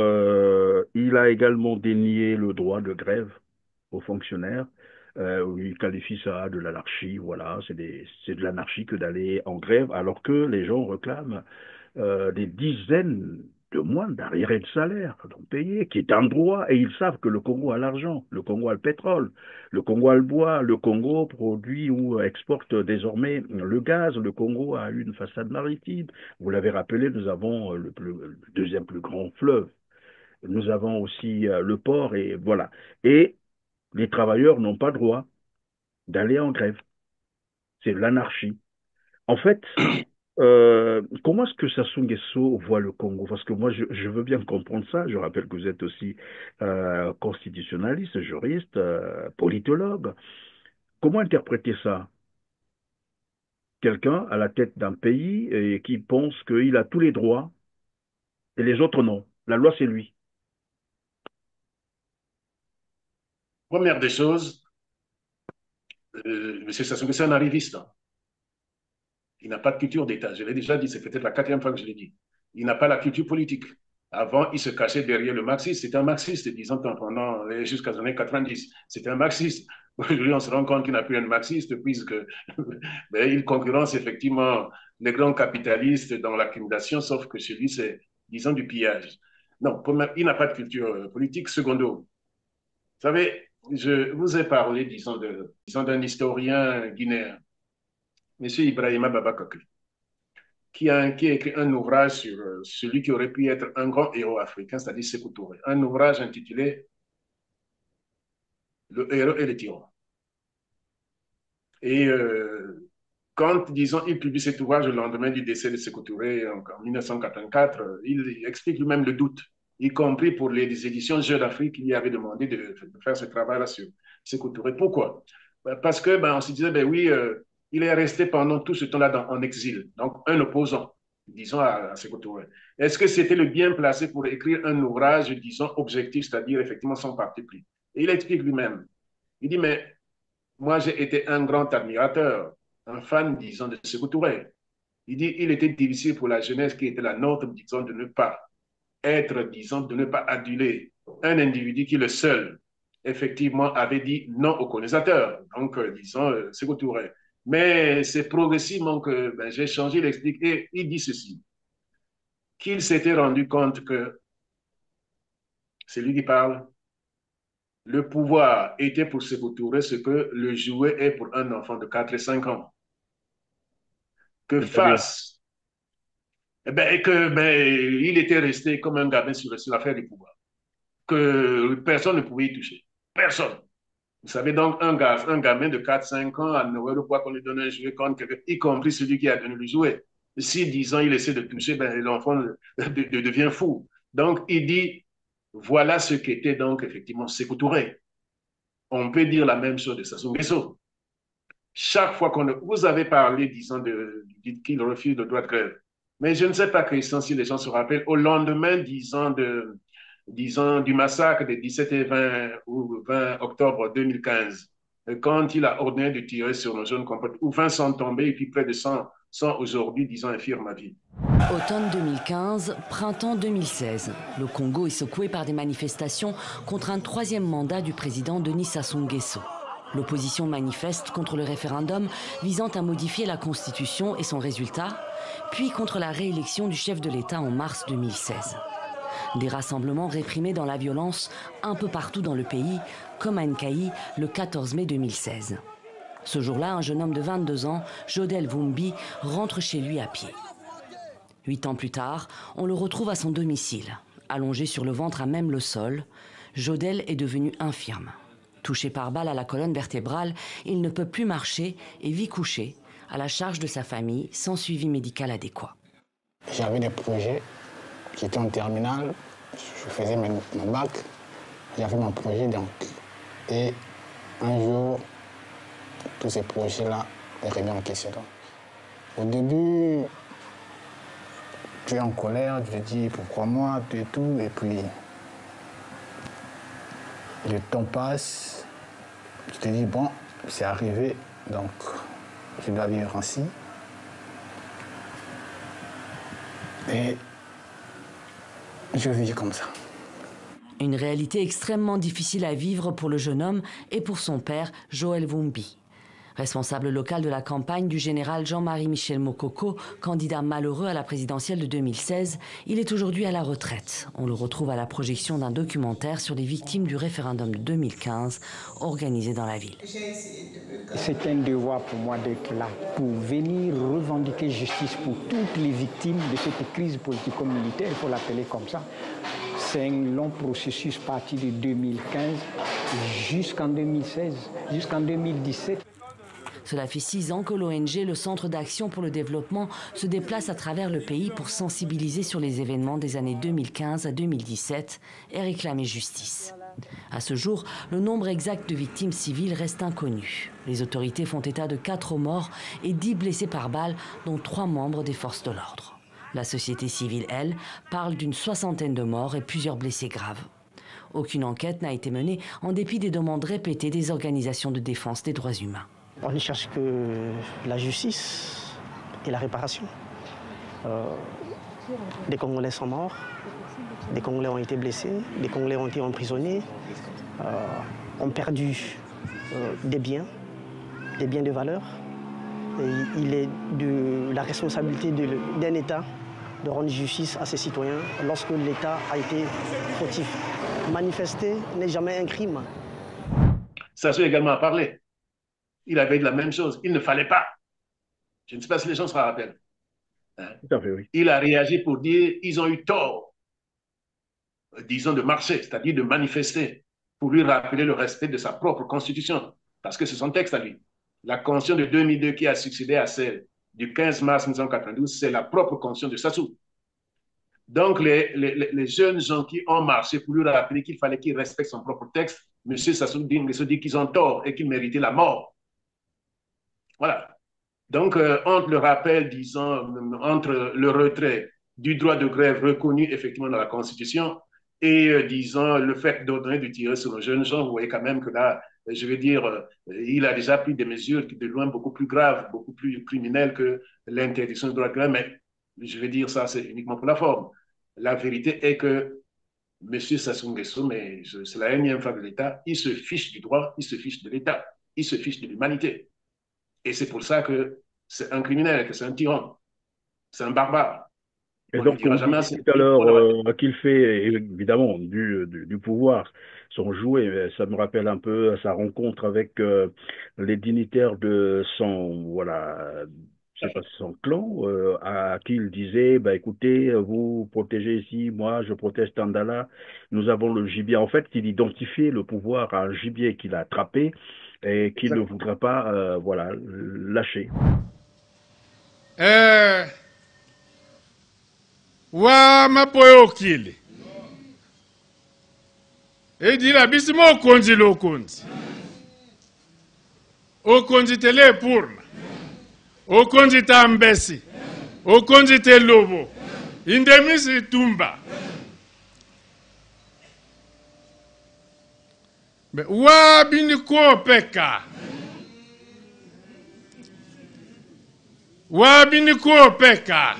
S1: il a également dénié le droit de grève aux fonctionnaires. Où il qualifie ça de l'anarchie, voilà, c'est de l'anarchie que d'aller en grève, alors que les gens réclament des dizaines de mois d'arriérés de salaire non payés, qui est un droit, et ils savent que le Congo a l'argent, le Congo a le pétrole, le Congo a le bois, le Congo produit ou exporte désormais le gaz, le Congo a une façade maritime. Vous l'avez rappelé, nous avons le deuxième plus grand fleuve. Nous avons aussi le port, et voilà. Et les travailleurs n'ont pas droit d'aller en grève. C'est l'anarchie. En fait, comment est-ce que Sassou Nguesso voit le Congo? Parce que moi, je veux bien comprendre ça. Je rappelle que vous êtes aussi constitutionnaliste, juriste, politologue. Comment interpréter ça? Quelqu'un à la tête d'un pays et qui pense qu'il a tous les droits et les autres non. La loi, c'est lui.
S2: Première des choses, M. Sassou Nguesso est un arriviste. Il n'a pas de culture d'État. Je l'ai déjà dit, c'est peut-être la quatrième fois que je l'ai dit. Il n'a pas la culture politique. Avant, il se cachait derrière le marxisme. C'était un marxiste, disons, pendant jusqu'aux années 90. C'était un marxiste. Aujourd'hui, on se rend compte qu'il n'a plus un marxiste, puisque ben, il concurrence effectivement les grands capitalistes dans l'accumulation, sauf que chez lui, c'est, disons, du pillage. Non, il n'a pas de culture politique. Secondo, vous savez, je vous ai parlé, disons, d'un historien guinéen, M. Ibrahima Babakake, qui a écrit un ouvrage sur celui qui aurait pu être un grand héros africain, c'est-à-dire Sékou Touré. Un ouvrage intitulé Le héros et le tyran. Et quand, disons, il publie cet ouvrage le lendemain du décès de Sékou Touré en 1984, il explique lui-même le doute, y compris pour les éditions Jeux d'Afrique, il y avait demandé de faire ce travail-là sur Sékou Touré. Pourquoi? Parce que on se disait, ben oui, il est resté pendant tout ce temps-là en exil, donc un opposant, disons, à Sékou Touré. Est-ce que c'était le bien placé pour écrire un ouvrage, disons, objectif, c'est-à-dire effectivement sans parti pris? Et il explique lui-même. Il dit, mais moi, j'ai été un grand admirateur, un fan, disons, de Sékou Touré. Il dit, il était difficile pour la jeunesse qui était la nôtre, disons, de ne pas être, disons, de ne pas aduler un individu qui, le seul, effectivement, avait dit non aux colonisateurs. Donc, disons, Sékou Touré. Mais c'est progressivement que j'ai changé, il explique, et il dit ceci, qu'il s'était rendu compte que, c'est lui qui parle, le pouvoir était pour Sékou Touré ce que le jouet est pour un enfant de 4 et 5 ans. Que face, il était resté comme un gamin sur l'affaire du pouvoir, que personne ne pouvait y toucher. Personne. Vous savez, donc, un gamin de 4-5 ans, à Noël, le poids qu'on lui donne un jouet, y compris celui qui a donné le jouet. Si 10 ans, il essaie de toucher, l'enfant devient fou. Donc, il dit, voilà ce qu'était donc effectivement Sékou Touré. On peut dire la même chose de Sassou Nguesso. Chaque fois vous avez parlé, disons, qu'il refuse le droit de grève. Mais je ne sais pas, Christian, si les gens se rappellent, au lendemain, disons, du massacre des 17 et 20 ou 20 octobre 2015, quand il a ordonné de tirer sur nos jeunes compatriotes, où 20 sont tombés et puis près de 100 aujourd'hui, disons, infirmes à vie.
S13: Automne 2015, printemps 2016. Le Congo est secoué par des manifestations contre un troisième mandat du président Denis Sassou Nguesso. L'opposition manifeste contre le référendum visant à modifier la Constitution et son résultat, puis contre la réélection du chef de l'État en mars 2016. Des rassemblements réprimés dans la violence un peu partout dans le pays, comme à Nkayi le 14 mai 2016. Ce jour-là, un jeune homme de 22 ans, Jodel Vumbi, rentre chez lui à pied. 8 ans plus tard, on le retrouve à son domicile. Allongé sur le ventre à même le sol, Jodel est devenu infirme. Touché par balle à la colonne vertébrale, il ne peut plus marcher et vit couché, à la charge de sa famille, sans suivi médical adéquat.
S14: J'avais des projets, j'étais en terminale, je faisais mon bac, j'avais mon projet donc. Et un jour, tous ces projets-là est remis en question. Au début, tu es en colère, tu te dis pourquoi moi, tout et tout, et puis le temps passe, tu te dis bon, c'est arrivé, donc je dois vivre ainsi. Et je vis comme ça.
S13: Une réalité extrêmement difficile à vivre pour le jeune homme et pour son père, Joël Vumbi. Responsable local de la campagne du général Jean-Marie Michel Mokoko, candidat malheureux à la présidentielle de 2016, il est aujourd'hui à la retraite. On le retrouve à la projection d'un documentaire sur les victimes du référendum de 2015 organisé dans la ville.
S15: C'est un devoir pour moi d'être là, pour venir revendiquer justice pour toutes les victimes de cette crise politico-militaire, il faut l'appeler comme ça. C'est un long processus parti de 2015 jusqu'en 2016, jusqu'en 2017.
S13: Cela fait 6 ans que l'ONG, le Centre d'action pour le développement, se déplace à travers le pays pour sensibiliser sur les événements des années 2015 à 2017 et réclamer justice. À ce jour, le nombre exact de victimes civiles reste inconnu. Les autorités font état de 4 morts et 10 blessés par balle, dont 3 membres des forces de l'ordre. La société civile, elle, parle d'une 60aine de morts et plusieurs blessés graves. Aucune enquête n'a été menée en dépit des demandes répétées des organisations de défense des droits humains.
S15: On ne cherche que la justice et la réparation. Des Congolais sont morts, des Congolais ont été blessés, des Congolais ont été emprisonnés, ont perdu des biens de valeur. Et il est de la responsabilité d'un État de rendre justice à ses citoyens lorsque l'État a été fautif. Manifester n'est jamais un crime.
S2: Sassou également a parlé. Il avait dit la même chose. Il ne fallait pas. Je ne sais pas si les gens se rappellent. Hein?
S1: Tout à fait, oui.
S2: Il a réagi pour dire ils ont eu tort, disons, de marcher, c'est-à-dire de manifester, pour lui rappeler le respect de sa propre constitution. Parce que c'est son texte à lui. La constitution de 2002 qui a succédé à celle du 15 mars 1992, c'est la propre constitution de Sassou. Donc, les jeunes gens qui ont marché pour lui rappeler qu'il fallait qu'il respecte son propre texte, M. Sassou Nguesso dit qu'ils ont tort et qu'ils méritaient la mort. Voilà. Donc, entre le rappel, disons, entre le retrait du droit de grève reconnu effectivement dans la Constitution et, disons, le fait d'ordonner de tirer sur nos jeunes gens, vous voyez quand même que là, je veux dire, il a déjà pris des mesures de loin beaucoup plus graves, beaucoup plus criminelles que l'interdiction du droit de grève, mais je veux dire, ça, c'est uniquement pour la forme. La vérité est que M. Sassou Nguesso, mais c'est la énième fois de l'État, il se fiche du droit, il se fiche de l'État, il se fiche de l'humanité. Et c'est pour ça que c'est un criminel, que c'est un tyran, c'est un barbare.
S1: Et
S2: On ne
S1: donc,
S2: dira
S1: on
S2: jamais
S1: dit
S2: assez.
S1: tout à
S2: Il
S1: l'heure
S2: faut le
S1: qu'il fait évidemment du pouvoir son jouet. Mais ça me rappelle un peu sa rencontre avec les dignitaires de son, voilà, je sais pas, son clan, à qui il disait, bah, écoutez, vous protégez ici, moi je protège Tandala, nous avons le gibier. En fait, il identifiait le pouvoir à un gibier qu'il a attrapé et qu'il ne voudrait pas, voilà, lâcher.
S10: Wa mapoyo okili edila bisimo okonzi lokonzi okonzi tele purna okonzi tambesi okonzi te lobo indemisi tumba wa bini ko peka wa bini ko peka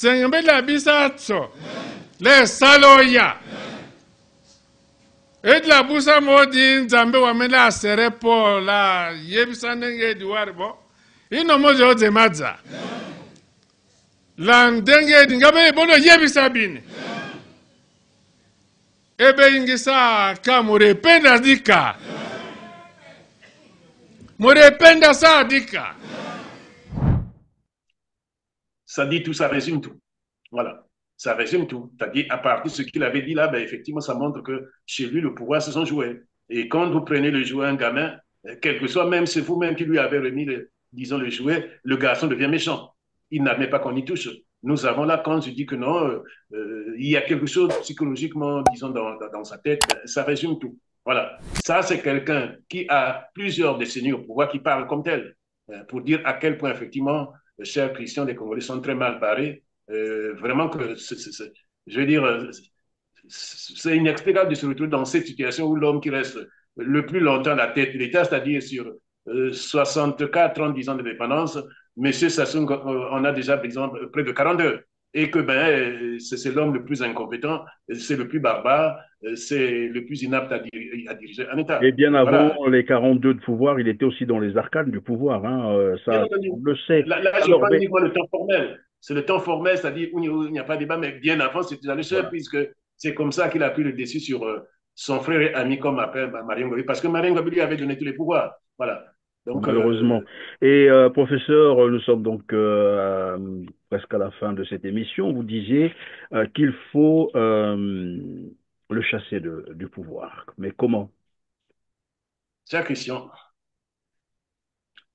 S10: Tsengembe la bisatso, le saloya. Et la busa modi nzambe wamela serepo la yebisa nenge diwarbo. Ino mojo oze madza. La ndenge dingabe bono yebisa bini. Ebe ingisa ka murependa dika. Murependa sa dika.
S2: Ça dit tout, ça résume tout. Voilà, ça résume tout. C'est-à-dire, à partir de ce qu'il avait dit là, ben, effectivement, ça montre que chez lui, le pouvoir se sont joués. Et quand vous prenez le jouet à un gamin, quel que soit, même c'est vous-même qui lui avez remis, disons, le jouet, le garçon devient méchant. Il n'admet pas qu'on y touche. Nous avons là, quand je dis que non, il y a quelque chose psychologiquement, disons, dans sa tête, ben, ça résume tout. Voilà, ça c'est quelqu'un qui a plusieurs décennies au pouvoir, qui parle comme tel, pour dire à quel point, effectivement, chers Christians, les Congolais sont très mal barrés. Vraiment que, je veux dire, c'est inexplicable de se retrouver dans cette situation où l'homme qui reste le plus longtemps à la tête de l'État, c'est-à-dire sur 64, 30 ans d'indépendance, M. Sassou, on a déjà, par exemple, près de 42. Et que ben, c'est l'homme le plus incompétent, c'est le plus barbare, c'est le plus inapte à diriger un État.
S1: Et bien avant
S2: voilà.
S1: les 42 de pouvoir, il était aussi dans les arcanes du pouvoir. Hein, ça, on le sait.
S2: Là je parle uniquement le temps formel. C'est le temps formel, c'est-à-dire où il n'y a pas de débat, mais bien avant, c'était déjà le seul, voilà. Puisque c'est comme ça qu'il a pris le dessus sur son frère et ami, comme appelle Marien Ngouabi, parce que Marien Ngouabi lui avait donné tous les pouvoirs. Voilà.
S1: Donc, malheureusement. Et professeur, nous sommes donc presque à la fin de cette émission. Vous disiez qu'il faut le chasser du pouvoir. Mais comment?
S2: Cher Christian,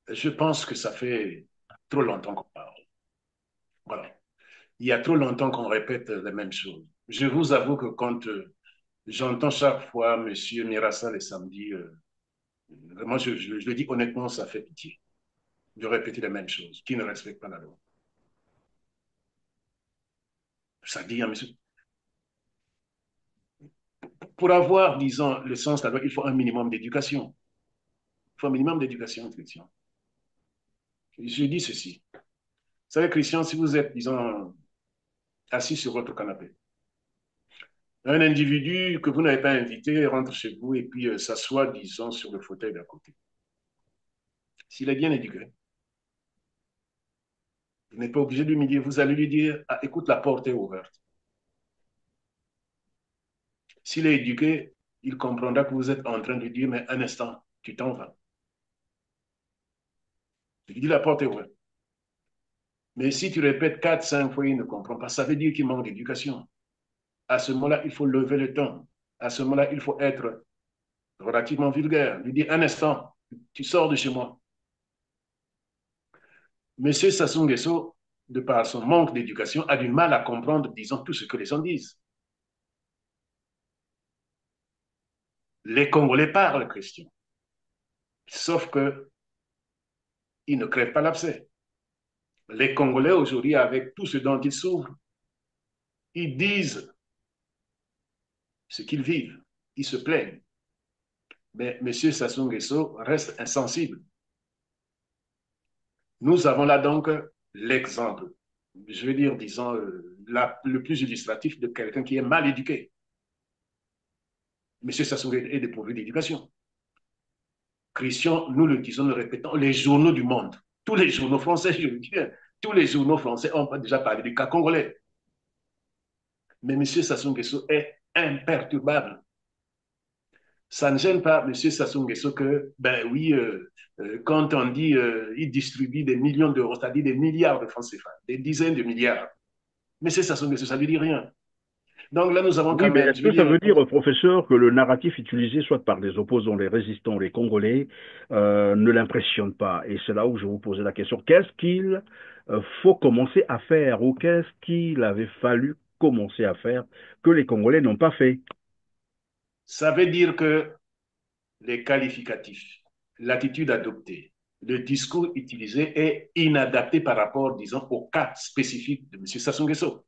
S2: je pense que ça fait trop longtemps qu'on parle. Voilà. Il y a trop longtemps qu'on répète les mêmes choses. Je vous avoue que quand j'entends chaque fois M. Mirassa les samedis, vraiment, je le dis honnêtement, ça fait pitié de répéter les mêmes choses, qui ne respectent pas la loi. Ça dit à monsieur. Pour avoir, disons, le sens de la loi, il faut un minimum d'éducation. Il faut un minimum d'éducation, Christian. Je dis ceci. Vous savez, Christian, si vous êtes, disons, assis sur votre canapé, un individu que vous n'avez pas invité rentre chez vous et puis s'assoit, disons, sur le fauteuil d'à côté. S'il est bien éduqué, vous n'êtes pas obligé de lui dire, vous allez lui dire, ah, écoute, la porte est ouverte. S'il est éduqué, il comprendra que vous êtes en train de lui dire, mais un instant, tu t'en vas. Il dit, la porte est ouverte. Mais si tu répètes 4, 5 fois, il ne comprend pas. Ça veut dire qu'il manque d'éducation. À ce moment-là, il faut lever le ton. À ce moment-là, il faut être relativement vulgaire. Lui dire, un instant, tu sors de chez moi. Monsieur Sassou Nguesso, de par son manque d'éducation, a du mal à comprendre, disons, tout ce que les gens disent. Les Congolais parlent, Christian. Sauf que ils ne crèvent pas l'abcès. Les Congolais, aujourd'hui, avec tout ce dont ils souffrent, ils disent ce qu'ils vivent. Ils se plaignent. Mais M. Sassou Nguesso reste insensible. Nous avons là donc l'exemple, je veux dire, disons, le plus illustratif de quelqu'un qui est mal éduqué. M. Sassou Nguesso est dépourvu d'éducation. Christian, nous le disons, nous le répétons, les journaux du monde, tous les journaux français, je veux dire, tous les journaux français ont déjà parlé du cas congolais. Mais M. Sassou Nguesso est imperturbable. Ça ne gêne pas M. Sassou Nguesso que, ben oui, quand on dit il distribue des millions d'euros, c'est-à-dire des milliards de francs CFA, des dizaines de milliards. M. Sassou Nguesso, ça ne lui dit rien. Donc là, nous avons quand
S1: Oui, mais
S2: même...
S1: est-ce que ça veut dire, professeur, que le narratif utilisé soit par les opposants, les résistants, les Congolais, ne l'impressionne pas? Et c'est là où je vous posais la question. Qu'est-ce qu'il faut commencer à faire ou qu'est-ce qu'il avait fallu commencer à faire que les Congolais n'ont pas fait?
S2: Ça veut dire que les qualificatifs, l'attitude adoptée, le discours utilisé est inadapté par rapport, disons, au cas spécifique de M. Sassou Nguesso.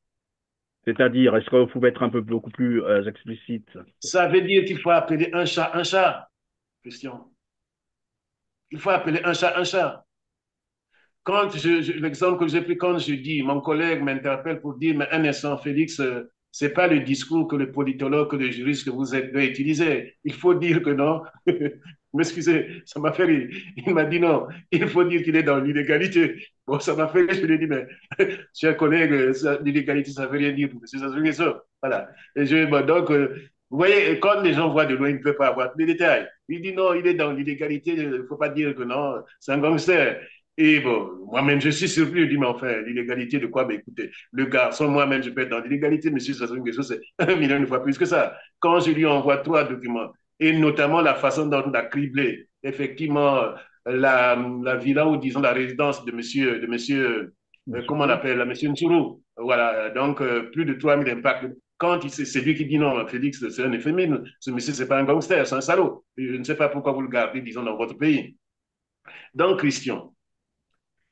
S1: C'est-à-dire, est-ce que vous pouvez être beaucoup plus explicite?
S2: Ça veut dire qu'il faut appeler un chat, Christian. Il faut appeler un chat. Quand l'exemple que j'ai pris, quand je dis, mon collègue m'interpelle pour dire, mais un instant, Félix, c'est pas le discours que le politologue, que le juriste que vous êtes utiliser. Il faut dire que non. M'excusez, ça m'a fait rire. Il m'a dit non, il faut dire qu'il est dans l'illégalité. Bon, ça m'a fait rire, je lui ai dit, mais, cher collègue, l'illégalité, ça veut rien dire pour M. Sassou Nguesso. Voilà. Et bon, donc, vous voyez, quand les gens voient de loin, ils ne peuvent pas avoir tous les détails. Il dit non, il est dans l'illégalité, il ne faut pas dire que non, c'est un gangster. Et bon, moi-même, je suis surpris, je dis, mais enfin, l'illégalité de quoi? Ben écoutez, le garçon, moi-même, je peux être dans l'illégalité, M. Sassou Nguesso, c'est 1 million de fois plus que ça. Quand je lui envoie 3 documents, et notamment la façon dont on a criblé, effectivement, la villa ou, disons, la résidence de monsieur comment on appelle, M. Ntsuru. Voilà, donc, plus de 3000 impacts. Quand c'est lui qui dit non, Félix, c'est un euphémisme, ce monsieur, c'est pas un gangster, c'est un salaud. Je ne sais pas pourquoi vous le gardez, disons, dans votre pays. Donc, Christian,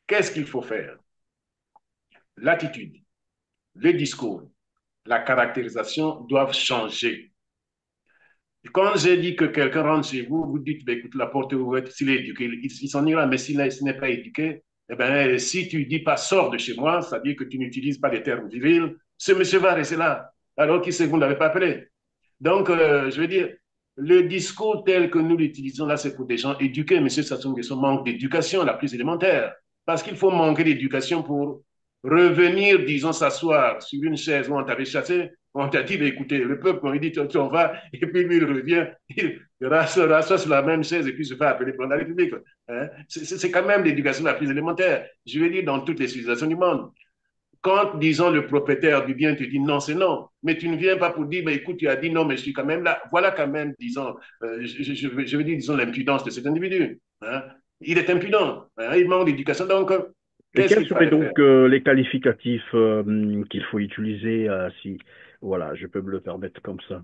S2: qu'est-ce qu'il faut faire? L'attitude, le discours, la caractérisation doivent changer. Quand j'ai dit que quelqu'un rentre chez vous, vous dites, ben, écoute, la porte est ouverte, s'il est éduqué, il s'en ira, mais s'il n'est pas éduqué, eh ben, si tu dis pas sors de chez moi, ça veut dire que tu n'utilises pas les termes virils, ce monsieur va rester là, alors qu'il sait que vous ne l'avez pas appelé. Donc, je veux dire, le discours tel que nous l'utilisons là, c'est pour des gens éduqués. M. Sassou Nguesso manque d'éducation la plus élémentaire. Parce qu'il faut manquer d'éducation pour revenir, disons, s'asseoir sur une chaise où on t'avait chassé. On t'a dit, bah, écoutez, le peuple, on lui dit, tu en vas, et puis lui, il revient, il rassoit sur la même chaise et puis se fait appeler pour la République. Hein? C'est quand même l'éducation la plus élémentaire. Je veux dire, dans toutes les civilisations du monde. Quand, disons, le propriétaire du bien te dit non, c'est non, mais tu ne viens pas pour dire, bah, écoute, tu as dit non, mais je suis quand même là. Voilà quand même, disons, je veux dire, disons, l'impudence de cet individu. Hein? Il est impudent, hein? Il manque d'éducation. Donc,
S1: et quels seraient donc les qualificatifs qu'il faut utiliser si, voilà, je peux me le permettre comme ça?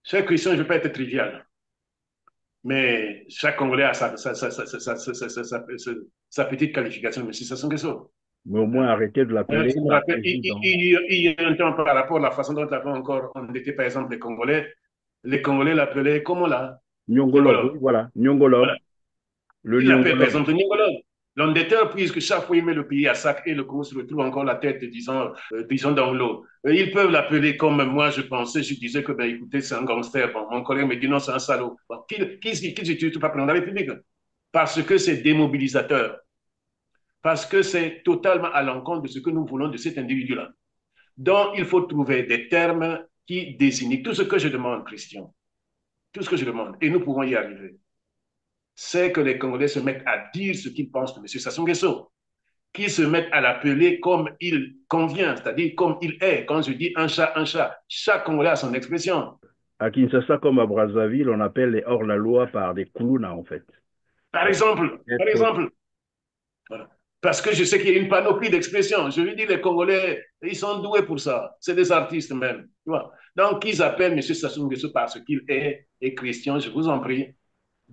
S2: Cher Christian, je ne veux pas être trivial, mais chaque Congolais a sa petite qualification, mais c'est Sassou Nguesso.
S1: Mais au moins arrêter de l'appeler.
S2: Il y a un temps par rapport à la façon dont on était, par exemple, les Congolais l'appelaient comment là?
S1: Nyongolo, voilà, Nyongolo.
S2: Voilà. Il l'appelle par exemple Nyongolo. L'endetteur, puisque chaque fois il met le pays à sac et le Congo se retrouve encore la tête, disons dans l'eau. Ils peuvent l'appeler comme moi je pensais, je disais que, ben écoutez, c'est un gangster. Bon, mon collègue me dit non, c'est un salaud. Bon, qui utilise pas prendre la République? Parce que c'est démobilisateur. Parce que c'est totalement à l'encontre de ce que nous voulons de cet individu-là. Donc, il faut trouver des termes qui désignent tout ce que je demande, Christian. Tout ce que je demande, et nous pouvons y arriver, c'est que les Congolais se mettent à dire ce qu'ils pensent de M. Sassou Nguesso, qu'ils se mettent à l'appeler comme il convient, c'est-à-dire comme il est. Quand je dis un chat, chaque Congolais a son expression.
S1: À Kinshasa comme à Brazzaville, on appelle les hors-la-loi par des Kuluna, en fait.
S2: Par exemple. Voilà. Parce que je sais qu'il y a une panoplie d'expressions. Je veux dire, les Congolais, ils sont doués pour ça. C'est des artistes même. Tu vois? Donc, ils appellent M. Sassou Nguesso par ce qu'il est. Et Christian, je vous en prie,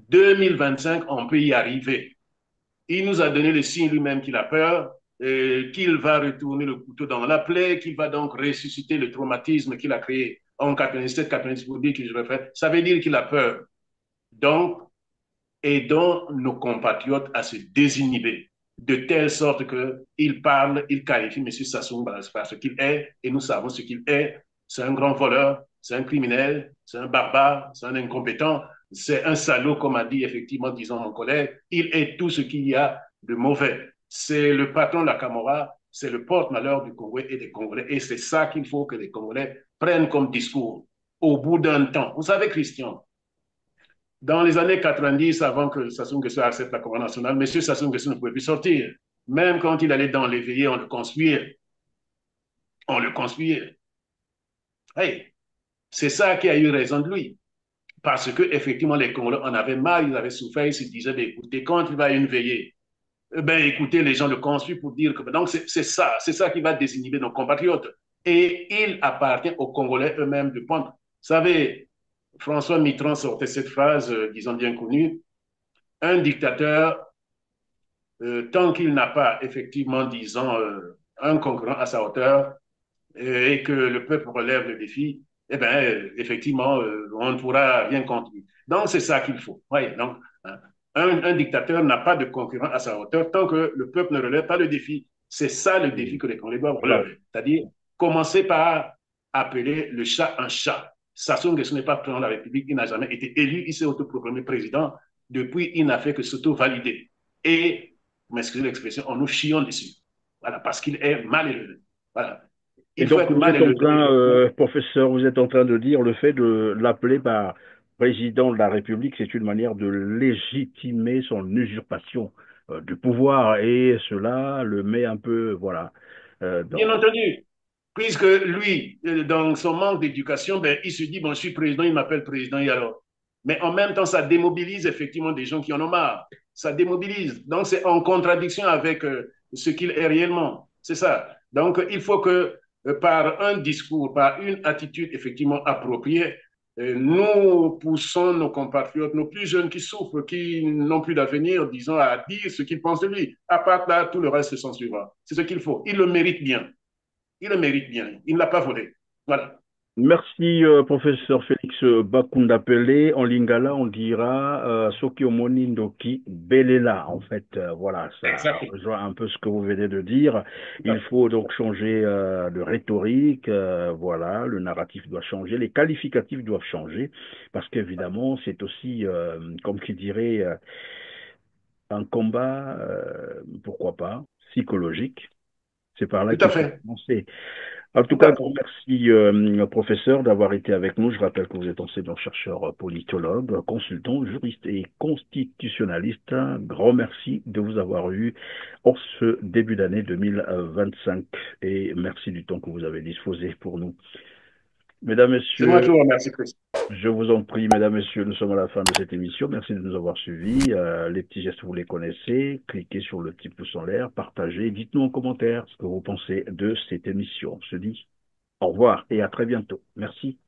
S2: 2025, on peut y arriver. Il nous a donné le signe lui-même qu'il a peur, qu'il va retourner le couteau dans la plaie, qu'il va donc ressusciter le traumatisme qu'il a créé en 97-98 pour dire que je le fais. Ça veut dire qu'il a peur. Donc, aidons nos compatriotes à se désinhiber de telle sorte qu'il parle, il qualifie M. Sassou par ce qu'il est, et nous savons ce qu'il est. C'est un grand voleur, c'est un criminel, c'est un barbare, c'est un incompétent, c'est un salaud, comme a dit effectivement, disons mon collègue. Il est tout ce qu'il y a de mauvais. c'est le patron de la Camorra, c'est le porte-malheur du Congo et des Congolais. Et c'est ça qu'il faut que les Congolais prennent comme discours au bout d'un temps. Vous savez, Christian, dans les années 90, avant que Sassou Nguesso accepte la Commande nationale, M. Sassou Nguesso ne pouvait plus sortir. Même quand il allait dans les veillées, on le construisait. On le construisait. Hey, c'est ça qui a eu raison de lui. Parce que effectivement, les Congolais en avaient marre, ils avaient souffert, ils se disaient, ben, écoutez, quand il va à une veillée, ben, écoutez, les gens le construisent pour dire que... Donc, c'est ça qui va désinhiber nos compatriotes. Et il appartient aux Congolais eux-mêmes de prendre. Vous savez, François Mitterrand sortait cette phrase, disons bien connue, un dictateur, tant qu'il n'a pas effectivement, disons, un concurrent à sa hauteur et que le peuple relève le défi, eh bien, effectivement, on ne pourra rien contre lui. Donc, c'est ça qu'il faut. Ouais, donc, hein, un dictateur n'a pas de concurrent à sa hauteur tant que le peuple ne relève pas le défi. C'est ça le défi que les Congolais doivent relever. C'est-à-dire, commencer par appeler le chat un chat. Sassou Nguesso n'est pas président de la République, il n'a jamais été élu, il s'est autoproclamé président. Depuis, il n'a fait que s'auto-valider. Et, vous m'excusez l'expression, on nous chions dessus. Voilà, parce qu'il est mal élevé. Voilà.
S1: Et donc, vous êtes en train, professeur, vous êtes en train de dire le fait de l'appeler par président de la République, c'est une manière de légitimer son usurpation du pouvoir et cela le met un peu, voilà.
S2: Bien entendu, puisque lui, dans son manque d'éducation, ben, il se dit, bon, je suis président, il m'appelle président, et alors? Mais en même temps, ça démobilise effectivement des gens qui en ont marre. Ça démobilise. Donc, c'est en contradiction avec ce qu'il est réellement. C'est ça. Donc, il faut que par un discours, par une attitude effectivement appropriée, nous poussons nos compatriotes, nos plus jeunes qui souffrent, qui n'ont plus d'avenir, disons, à dire ce qu'ils pensent de lui. À part là, tout le reste s'en suivra. C'est ce qu'il faut. Il le mérite bien. Il le mérite bien. Il ne l'a pas volé. Voilà.
S1: Merci, professeur Félix Bakunda Pelé. En lingala, on dira Soki Omoni Ndoki Belela. En fait, voilà, ça rejoint un peu ce que vous venez de dire. Il faut donc changer de rhétorique. Voilà, le narratif doit changer, les qualificatifs doivent changer, parce qu'évidemment, c'est aussi, comme qui dirait, un combat, pourquoi pas, psychologique. C'est par là qu'il faut commencer. En tout cas, merci, professeur, d'avoir été avec nous. Je rappelle que vous êtes enseignant-chercheur politologue, consultant, juriste et constitutionnaliste. Un grand merci de vous avoir eu en ce début d'année 2025 et merci du temps que vous avez disposé pour nous. Mesdames, Messieurs,
S2: moi qui vous remercie, Christ.
S1: Je vous en prie, mesdames, messieurs, nous sommes à la fin de cette émission. Merci de nous avoir suivis. Les petits gestes, vous les connaissez. Cliquez sur le petit pouce en l'air, partagez. Dites-nous en commentaire ce que vous pensez de cette émission. On se dit au revoir et à très bientôt. Merci.